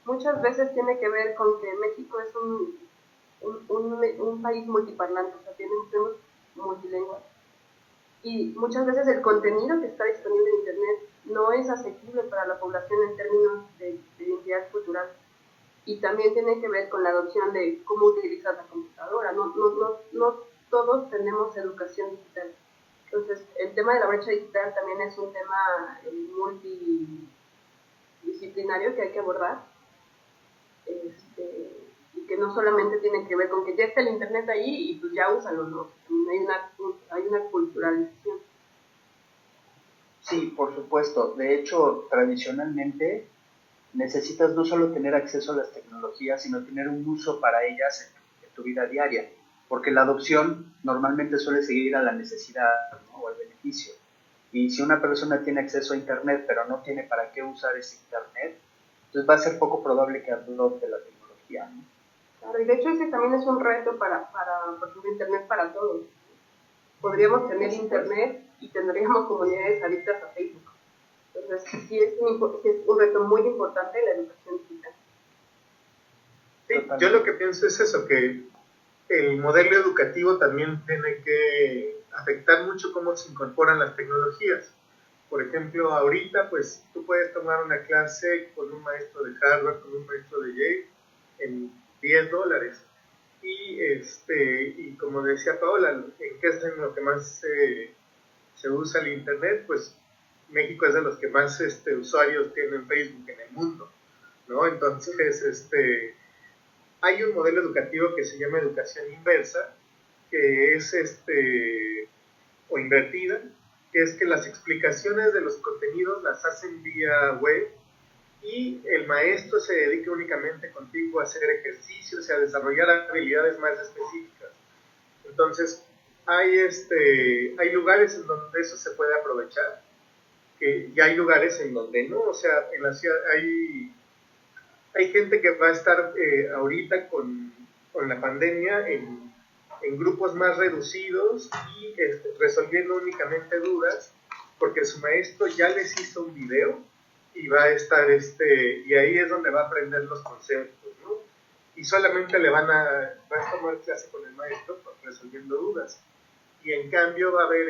Muchas veces tiene que ver con que México es un país multiparlante, o sea, tenemos multilingües. Y muchas veces el contenido que está disponible en Internet no es asequible para la población en términos de identidad cultural. Y también tiene que ver con la adopción de cómo utilizar la computadora. No todos tenemos educación digital. Entonces, el tema de la brecha digital también es un tema multidisciplinario que hay que abordar, y que no solamente tiene que ver con que ya está el internet ahí y pues ya úsalo, ¿no? También hay una culturalización. Sí, por supuesto. De hecho, tradicionalmente necesitas no solo tener acceso a las tecnologías, sino tener un uso para ellas en tu vida diaria, porque la adopción normalmente suele seguir a la necesidad, ¿no? O al beneficio. Y si una persona tiene acceso a Internet, pero no tiene para qué usar ese Internet, entonces va a ser poco probable que adopte la tecnología, ¿no? Claro, y de hecho ese también es un reto para por ejemplo, Internet para todos. Podríamos tener Internet y tendríamos comunidades adictas a Facebook. Entonces, sí es un reto muy importante la educación digital. Sí, yo lo que pienso es eso, que el modelo educativo también tiene que afectar mucho cómo se incorporan las tecnologías. Por ejemplo, ahorita pues tú puedes tomar una clase con un maestro de Harvard, con un maestro de Yale, en $10. Y como decía Paola, ¿en qué es en lo que más se usa el Internet? Pues México es de los que más usuarios tienen Facebook en el mundo, ¿no? Entonces, hay un modelo educativo que se llama educación inversa, que es o invertida, que es que las explicaciones de los contenidos las hacen vía web y el maestro se dedica únicamente contigo a hacer ejercicios y a desarrollar habilidades más específicas. Entonces, hay lugares en donde eso se puede aprovechar, y hay lugares en donde no. O sea, en la ciudad hay gente que va a estar ahorita con la pandemia en grupos más reducidos y resolviendo únicamente dudas, porque su maestro ya les hizo un video y va a estar, y ahí es donde va a aprender los conceptos, ¿no? Y solamente va a tomar clase con el maestro resolviendo dudas. Y en cambio va a haber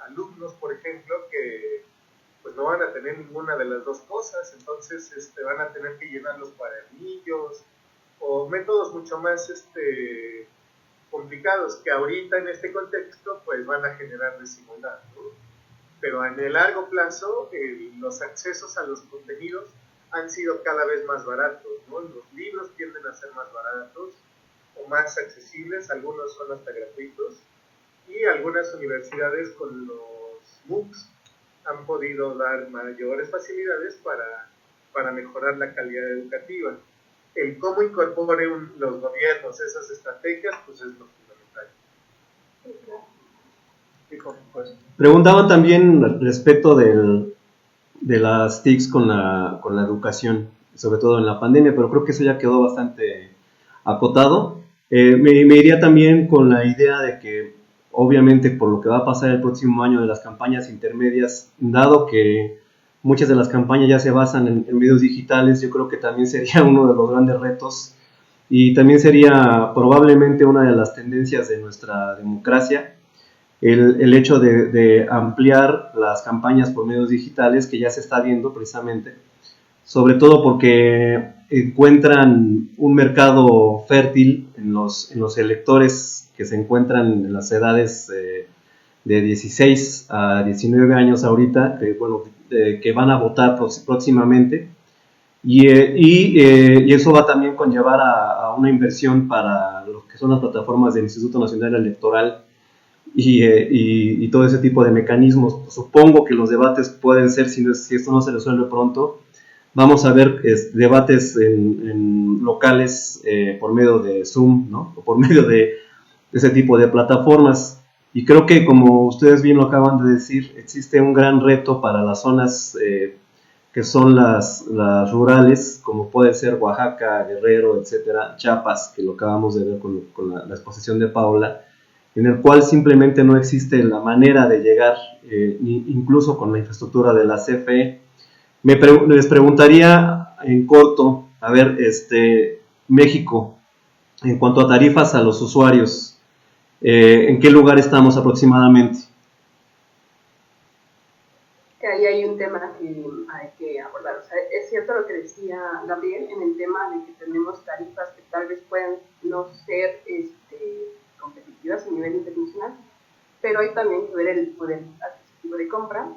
alumnos, por ejemplo, que pues no van a tener ninguna de las dos cosas, entonces van a tener que llenar los cuadernillos o métodos mucho más complicados que ahorita en este contexto pues van a generar desigualdad, ¿no? Pero en el largo plazo los accesos a los contenidos han sido cada vez más baratos, ¿no? Los libros tienden a ser más baratos o más accesibles, algunos son hasta gratuitos, y algunas universidades con los MOOCs han podido dar mayores facilidades para mejorar la calidad educativa. El cómo incorporen los gobiernos esas estrategias, pues es lo fundamental. Sí, por supuesto. Preguntaban también respecto de las TICs con la educación, sobre todo en la pandemia, pero creo que eso ya quedó bastante acotado. Me iría también con la idea de que, obviamente, por lo que va a pasar el próximo año de las campañas intermedias, dado que muchas de las campañas ya se basan en medios digitales, yo creo que también sería uno de los grandes retos y también sería probablemente una de las tendencias de nuestra democracia, el hecho de ampliar las campañas por medios digitales, que ya se está viendo precisamente, sobre todo porque encuentran un mercado fértil en los electores que se encuentran en las edades de 16 a 19 años ahorita, que van a votar próximamente, y eso va también a conllevar a una inversión para lo que son las plataformas del Instituto Nacional Electoral y todo ese tipo de mecanismos. Supongo que los debates pueden ser, si esto no se resuelve pronto, vamos a ver debates en locales por medio de Zoom, ¿no? O por medio de ese tipo de plataformas. Y creo que, como ustedes bien lo acaban de decir, existe un gran reto para las zonas que son las rurales, como puede ser Oaxaca, Guerrero, etcétera, Chiapas, que lo acabamos de ver con la exposición de Paola, en el cual simplemente no existe la manera de llegar, incluso con la infraestructura de la CFE. Les preguntaría en corto, a ver, México, en cuanto a tarifas a los usuarios, ¿en qué lugar estamos aproximadamente? Ahí hay un tema que hay que abordar. O sea, es cierto lo que decía Gabriel en el tema de que tenemos tarifas que tal vez puedan no ser competitivas a nivel internacional, pero hay también que ver el poder adquisitivo de compra,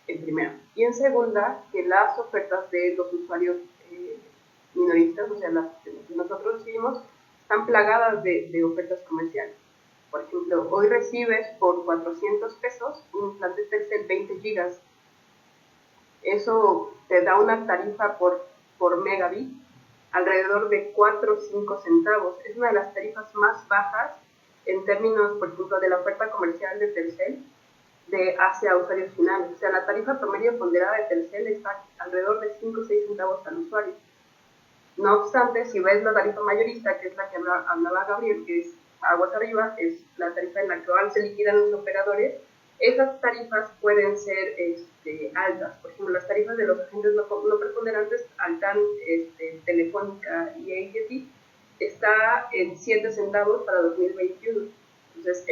en primero. y en segunda, que las ofertas de los usuarios minoristas, o sea, las que nosotros recibimos, están plagadas de ofertas comerciales. Por ejemplo, hoy recibes por 400 pesos un plan de Telcel 20 gigas. Eso te da una tarifa por megabit alrededor de 4 o 5 centavos. Es una de las tarifas más bajas en términos, por ejemplo, de la oferta comercial de Telcel hacia usuarios finales. O sea, la tarifa promedio ponderada de Telcel está alrededor de 5 o 6 centavos al usuario. No obstante, si ves la tarifa mayorista, que es la que hablaba Gabriel, que es aguas arriba, es la tarifa en la cual se liquidan los operadores, esas tarifas pueden ser altas. Por ejemplo, las tarifas de los agentes no preponderantes, Altán, Telefónica y AT&T, está en 7 centavos para 2021. Entonces,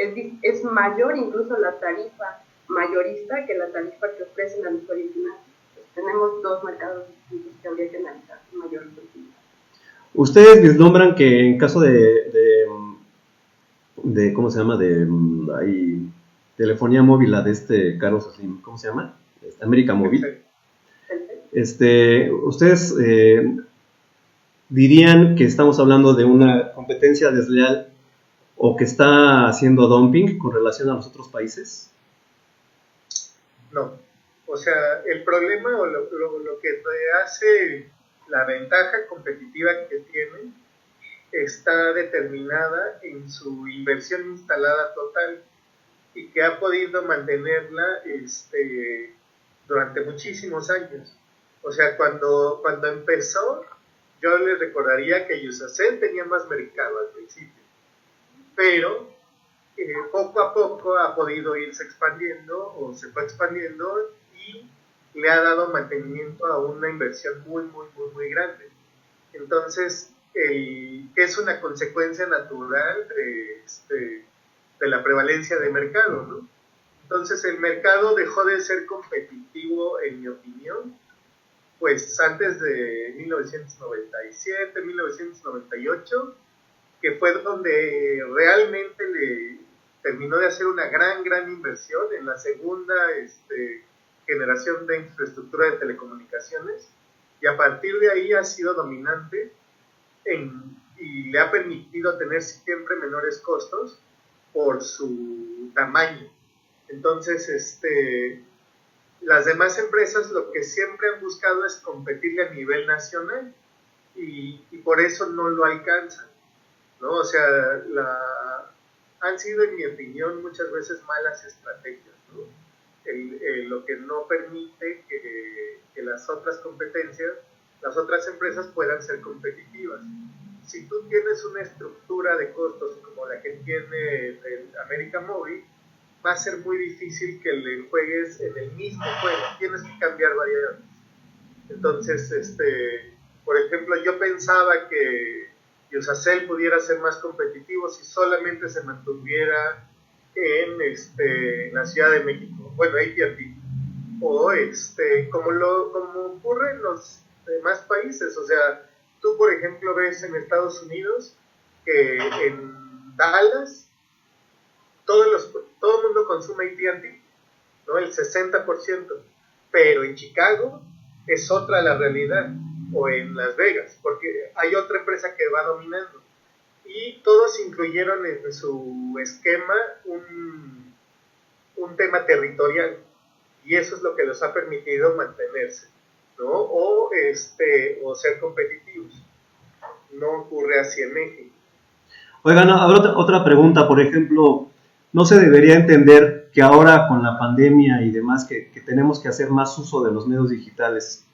es mayor incluso la tarifa mayorista que la tarifa que ofrecen al usuario final. Entonces, tenemos dos mercados distintos que habría que analizar en mayor profundidad. Ustedes vislumbran que en caso de ¿cómo se llama? Telefonía móvil, la de Carlos Slim, ¿cómo se llama? América Móvil. ¿Ustedes dirían que estamos hablando de una competencia desleal o que está haciendo dumping con relación a los otros países? No. O sea, el problema o lo que te hace la ventaja competitiva que tiene está determinada en su inversión instalada total y que ha podido mantenerla durante muchísimos años. O sea, cuando empezó, yo les recordaría que Iusacell tenía más mercado al principio, pero poco a poco ha podido irse expandiendo o se fue expandiendo y le ha dado mantenimiento a una inversión muy, muy, muy, muy grande. Entonces, que es una consecuencia natural de la prevalencia de mercado, ¿no? Entonces, el mercado dejó de ser competitivo, en mi opinión, pues antes de 1997, 1998, que fue donde realmente le terminó de hacer una gran inversión en la segunda generación de infraestructura de telecomunicaciones, y a partir de ahí ha sido dominante y le ha permitido tener siempre menores costos por su tamaño. Entonces, las demás empresas lo que siempre han buscado es competirle a nivel nacional y por eso no lo alcanzan, ¿no? O sea, han sido, en mi opinión, muchas veces malas estrategias, ¿no? Lo que no permite que las otras competencias, las otras empresas puedan ser competitivas. Si tú tienes una estructura de costos como la que tiene el América Móvil, va a ser muy difícil que le juegues en el mismo juego, tienes que cambiar variables. Entonces, por ejemplo, yo pensaba que Iusacell pudiera ser más competitivo si solamente se mantuviera en la Ciudad de México, bueno, AT&T, o como ocurre en los demás países. O sea, tú, por ejemplo, ves en Estados Unidos que en Dallas todo el mundo consume AT&T, ¿no? El 60%, pero en Chicago es otra la realidad, o en Las Vegas, porque hay otra empresa que va dominando, y todos incluyeron en su esquema un tema territorial, y eso es lo que les ha permitido mantenerse, ¿no? O ser competitivos. No ocurre así en México. Oigan, habrá otra pregunta, por ejemplo, ¿no se debería entender que ahora con la pandemia y demás que tenemos que hacer más uso de los medios digitales,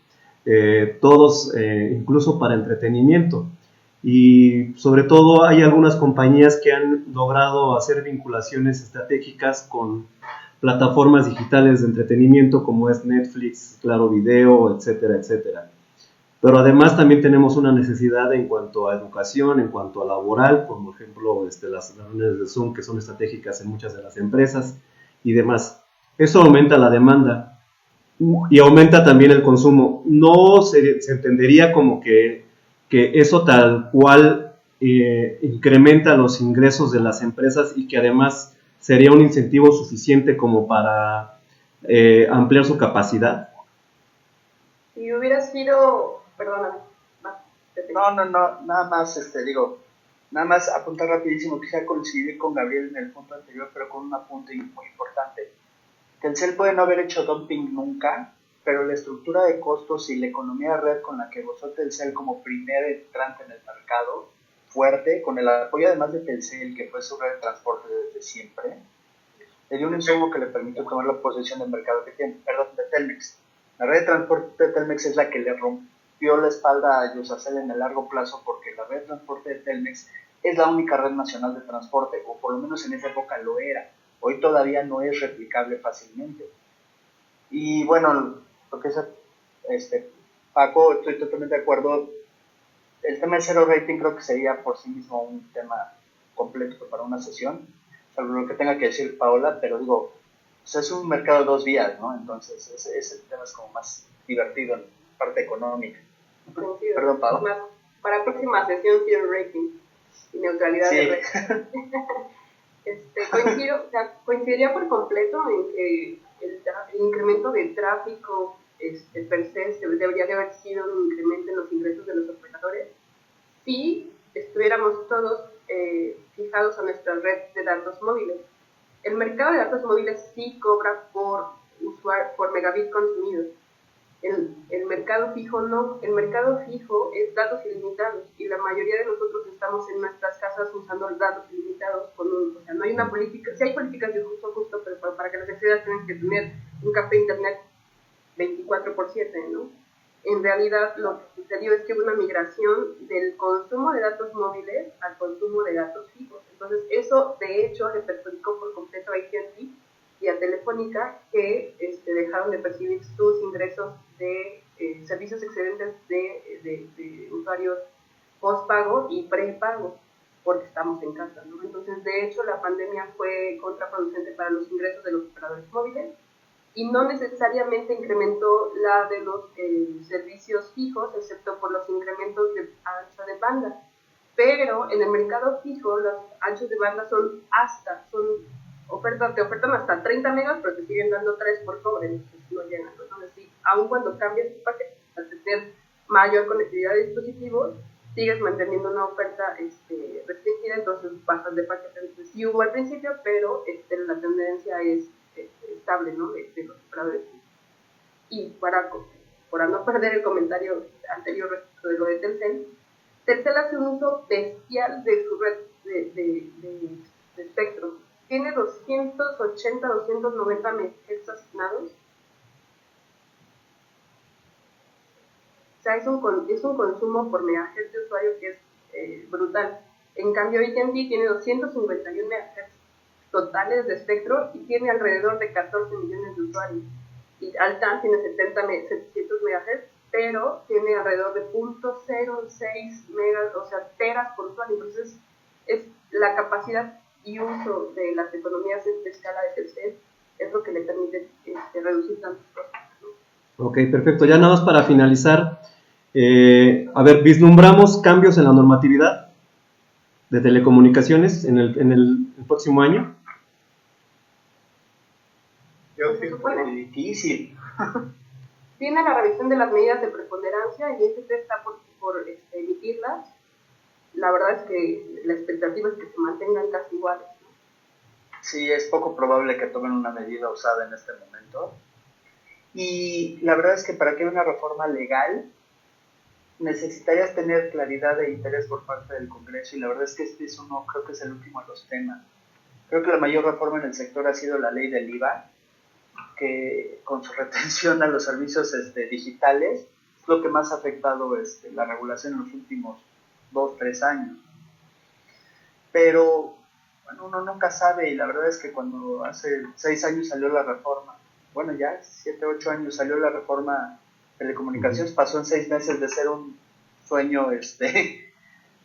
todos, incluso para entretenimiento? Y sobre todo hay algunas compañías que han logrado hacer vinculaciones estratégicas con plataformas digitales de entretenimiento como es Netflix, Claro Video, etcétera, etcétera. Pero además también tenemos una necesidad en cuanto a educación, en cuanto a laboral, como por ejemplo las reuniones de Zoom que son estratégicas en muchas de las empresas y demás. Eso aumenta la demanda y aumenta también el consumo. No se entendería como que eso tal cual incrementa los ingresos de las empresas y que además sería un incentivo suficiente como para ampliar su capacidad. Si hubiera sido, perdóname, nada más, nada más apuntar rapidísimo, quisiera coincidir con Gabriel en el punto anterior, pero con un apunte muy importante. Telcel puede no haber hecho dumping nunca, pero la estructura de costos y la economía de red con la que gozó Telcel como primer entrante en el mercado, fuerte, con el apoyo además de Telcel, que fue su red de transporte desde siempre, le dio un insumo que le permitió tomar la posición del mercado que tiene, de Telmex. La red de transporte de Telmex es la que le rompió la espalda a Yusacel en el largo plazo, porque la red de transporte de Telmex es la única red nacional de transporte, o por lo menos en esa época lo era. Hoy todavía no es replicable fácilmente. Y bueno, lo que es Paco, estoy totalmente de acuerdo. El tema de cero rating creo que sería por sí mismo un tema completo para una sesión, salvo lo que tenga que decir Paola, pero digo, pues es un mercado de dos vías, ¿no? Entonces ese tema es como más divertido en parte económica. Sentido. Perdón, Paola. Más, para próxima sesión, zero rating y neutralidad de red. Coincidiría por completo en que el incremento del tráfico per se debería de haber sido un incremento en los ingresos de los operadores si estuviéramos todos fijados a nuestra red de datos móviles. El mercado de datos móviles sí cobra por megabit consumido. El mercado fijo no. El mercado fijo es datos ilimitados y la mayoría de nosotros estamos en nuestras casas usando datos ilimitados o sea, no hay una política, sí hay políticas de justo, pero para que las accedas tienes que tener un café internet 24/7, ¿no? En realidad lo que sucedió es que hubo una migración del consumo de datos móviles al consumo de datos fijos. Entonces eso de hecho le perjudicó por completo a AT&T y a Telefónica, que dejaron de percibir sus ingresos de servicios excedentes de usuarios postpago y prepago, porque estamos en casa, ¿no? Entonces, de hecho, la pandemia fue contraproducente para los ingresos de los operadores móviles y no necesariamente incrementó la de los servicios fijos, excepto por los incrementos de ancho de banda. Pero en el mercado fijo, los anchos de banda te ofertan hasta 30 megas, pero te siguen dando 3 por cobre, entonces no llegan. Entonces, sí, aun cuando cambias tu paquete para tener mayor conectividad de dispositivos, sigues manteniendo una oferta restringida, entonces bajas de paquete. Entonces, sí hubo al principio, pero la tendencia es estable, ¿no? De los operadores. Y para no perder el comentario anterior respecto de lo de Telcel, Telcel hace un uso bestial de su red de espectro. Tiene 280, 290 MHz asignados. O sea, es un consumo por megahertz de usuario que es brutal. En cambio, AT&T tiene 251 MHz totales de espectro y tiene alrededor de 14 millones de usuarios. Y Altán tiene 700 MHz, pero tiene alrededor de 0.06 megas, o sea, teras por usuario. Entonces, es la capacidad y uso de las economías de escala de Telcel es lo que le permite reducir tantos costos, ¿no? Ok, perfecto. Ya nada más para finalizar, a ver, vislumbramos cambios en la normatividad de telecomunicaciones en el próximo año. Es difícil. Tiene la revisión de las medidas de preponderancia y IFT está por emitirlas. La verdad es que la expectativa es que se mantengan casi iguales, ¿no? Sí, es poco probable que tomen una medida usada en este momento. Y la verdad es que para que haya una reforma legal necesitarías tener claridad e interés por parte del Congreso, y la verdad es que creo que es el último de los temas. Creo que la mayor reforma en el sector ha sido la ley del IVA, que con su retención a los servicios digitales es lo que más ha afectado la regulación en los últimos 2-3 años. Pero bueno, uno nunca sabe, y la verdad es que cuando hace 6 años salió la reforma, bueno, ya 7-8 años salió la reforma de telecomunicaciones, pasó en 6 meses de ser un sueño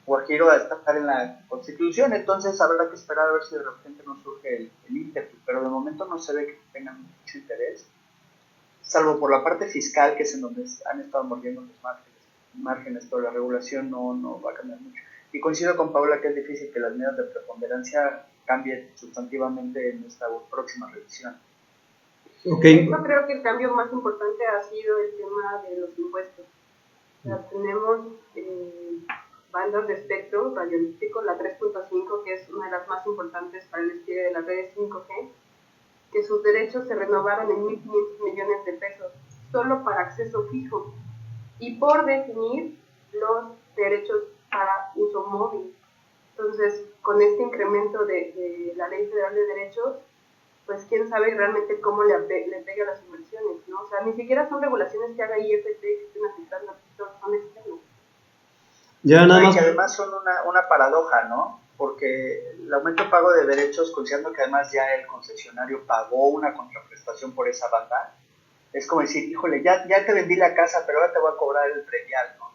guajiro a estar en la Constitución. Entonces habrá que esperar a ver si de repente nos surge el ímpetu, pero de momento no se ve que tengan mucho interés, salvo por la parte fiscal, que es en donde han estado mordiendo los márgenes, pero la regulación no va a cambiar mucho. Y coincido con Paula que es difícil que las medidas de preponderancia cambien sustantivamente en esta próxima revisión. Okay. Yo creo que el cambio más importante ha sido el tema de los impuestos. O sea, tenemos bandas de espectro radiolítico, la 3.5, que es una de las más importantes para el despliegue de las redes 5G, que sus derechos se renovaron en 1.500 millones de pesos, solo para acceso fijo, y por definir los derechos para uso móvil. Entonces, con este incremento de la Ley Federal de Derechos, pues quién sabe realmente cómo le pega a las inversiones, ¿no? O sea, ni siquiera son regulaciones que haga IFT que estén afectando, son externas. Ya nada más. Que además son una paradoja, ¿no? Porque el aumento de pago de derechos, considerando que además ya el concesionario pagó una contraprestación por esa banda, es como decir, híjole, ya te vendí la casa, pero ahora te voy a cobrar el predial, ¿no?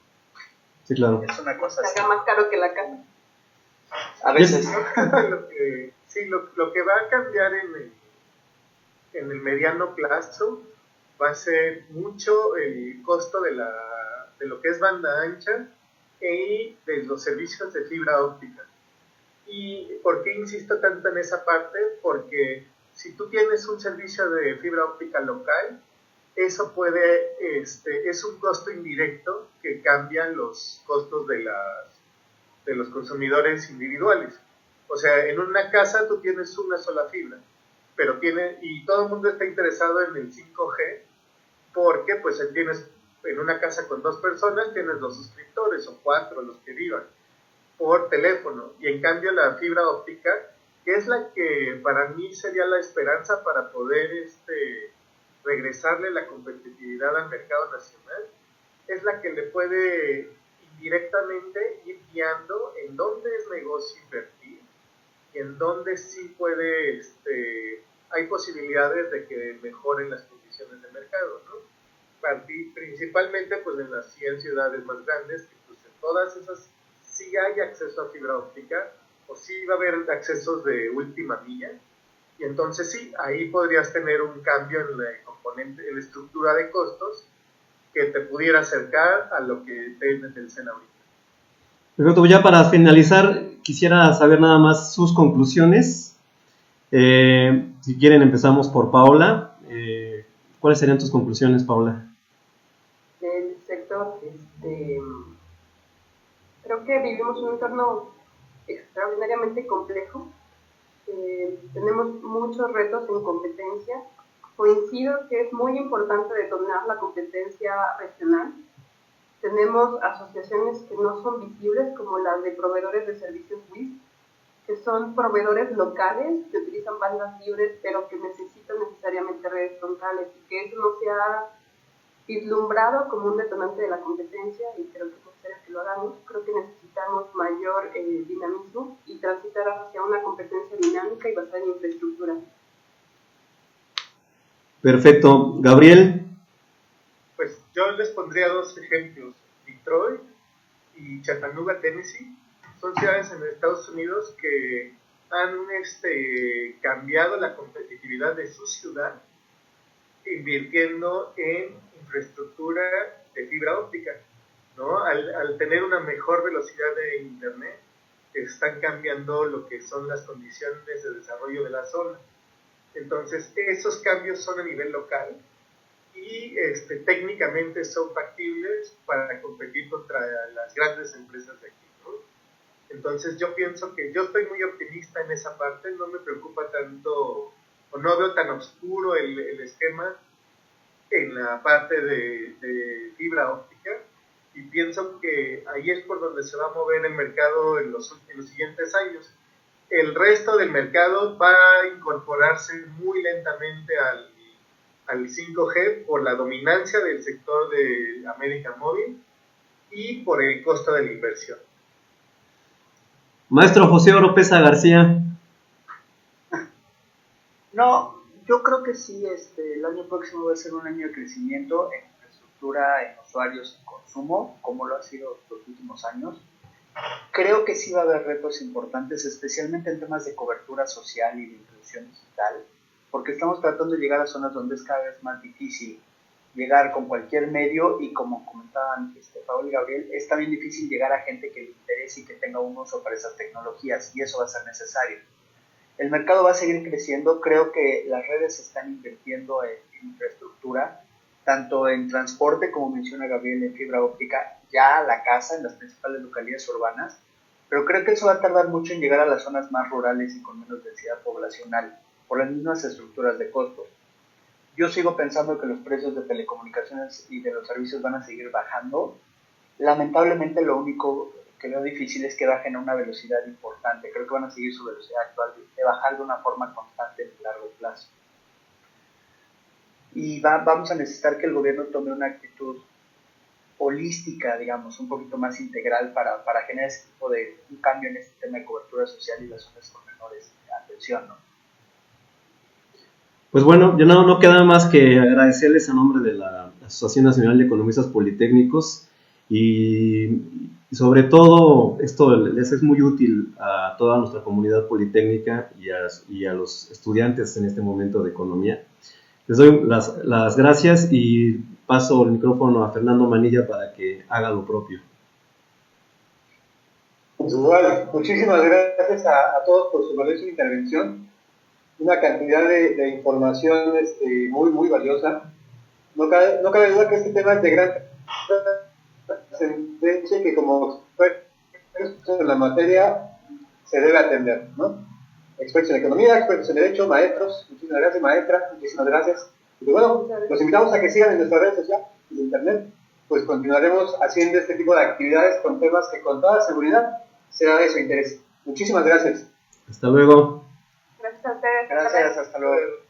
Sí, claro. Es una cosa así. Saca más caro que la casa. A veces. Lo que va a cambiar en el mediano plazo va a ser mucho el costo de lo que es banda ancha y de los servicios de fibra óptica. ¿Y por qué insisto tanto en esa parte? Porque si tú tienes un servicio de fibra óptica local, eso es un costo indirecto que cambian los costos de los consumidores individuales. O sea, en una casa tú tienes una sola fibra, y todo el mundo está interesado en el 5G porque pues tienes en una casa con 2 personas, tienes 2 suscriptores o 4, los que vivan, por teléfono. Y en cambio la fibra óptica, que es la que para mí sería la esperanza para poder regresarle la competitividad al mercado nacional, es la que le puede indirectamente ir guiando en dónde es negocio invertir y en dónde sí puede, hay posibilidades de que mejoren las condiciones de mercado, ¿no? Principalmente pues en las 100 ciudades más grandes, que pues en todas esas sí hay acceso a fibra óptica, o sí va a haber accesos de última milla, y entonces sí, ahí podrías tener un cambio en la componente, en la estructura de costos, que te pudiera acercar a lo que tienes del SENA ahorita. Perfecto, ya para finalizar, quisiera saber nada más sus conclusiones. Si quieren, empezamos por Paola. ¿Cuáles serían tus conclusiones, Paola? Del sector, creo que vivimos un entorno extraordinariamente complejo. Tenemos muchos retos en competencia. Coincido que es muy importante detonar la competencia regional. Tenemos asociaciones que no son visibles, como las de proveedores de servicios WISP, que son proveedores locales que utilizan bandas libres, pero que necesitan necesariamente redes frontales, y que eso no se ha vislumbrado como un detonante de la competencia, y creo que es necesario que lo hagamos. Creo que necesitamos mayor dinamismo y transitar hacia una competencia dinámica y basada en infraestructura. Perfecto. Gabriel. Pues yo les pondría 2 ejemplos. Detroit y Chattanooga, Tennessee, son ciudades en Estados Unidos que han cambiado la competitividad de su ciudad invirtiendo en infraestructura de fibra óptica, ¿no? Al tener una mejor velocidad de internet, están cambiando lo que son las condiciones de desarrollo de la zona. Entonces, esos cambios son a nivel local y técnicamente son factibles para competir contra las grandes empresas de aquí, ¿no? Entonces yo pienso que yo estoy muy optimista en esa parte, no me preocupa tanto, o no veo tan oscuro el esquema en la parte de fibra óptica, y pienso que ahí es por donde se va a mover el mercado en los siguientes años. El resto del mercado va a incorporarse muy lentamente al 5G por la dominancia del sector de América Móvil y por el costo de la inversión. Maestro José Oropesa García. No, yo creo que sí, el año próximo va a ser un año de crecimiento en infraestructura, en usuarios, en consumo, como lo ha sido los últimos años. Creo que sí va a haber retos importantes, especialmente en temas de cobertura social y de inclusión digital, porque estamos tratando de llegar a zonas donde es cada vez más difícil llegar con cualquier medio, y como comentaban Paul y Gabriel, es también difícil llegar a gente que le interese y que tenga un uso para esas tecnologías, y eso va a ser necesario. El mercado va a seguir creciendo. Creo que las redes están invirtiendo en infraestructura, tanto en transporte, como menciona Gabriel, en fibra óptica, ya a la casa, en las principales localidades urbanas, pero creo que eso va a tardar mucho en llegar a las zonas más rurales y con menos densidad poblacional, por las mismas estructuras de costos. Yo sigo pensando que los precios de telecomunicaciones y de los servicios van a seguir bajando. Lamentablemente lo único que veo difícil es que bajen a una velocidad importante. Creo que van a seguir su velocidad actual de bajar de una forma constante en el largo plazo. Y vamos a necesitar que el gobierno tome una actitud holística, digamos, un poquito más integral para generar ese tipo de un cambio en este tema de cobertura social y las zonas con menores atención, ¿no? Pues bueno, ya no queda más que agradecerles a nombre de la Asociación Nacional de Economistas Politécnicos y sobre todo esto les es muy útil a toda nuestra comunidad politécnica y a los estudiantes en este momento de economía. Les doy las gracias y paso el micrófono a Fernando Manilla para que haga lo propio. Pues igual, muchísimas gracias a todos por su valiosa intervención. Una cantidad de información muy, muy valiosa. No cabe duda que este tema es de gran trascendencia y que como expertos en la materia se debe atender, ¿no? Expertos en economía, expertos en derecho, maestros, muchísimas gracias, maestra, muchísimas gracias. Y bueno, los invitamos a que sigan en nuestras redes sociales, en internet, pues continuaremos haciendo este tipo de actividades con temas que con toda seguridad será de su interés. Muchísimas gracias. Hasta luego. Gracias a ustedes. Gracias, hasta luego.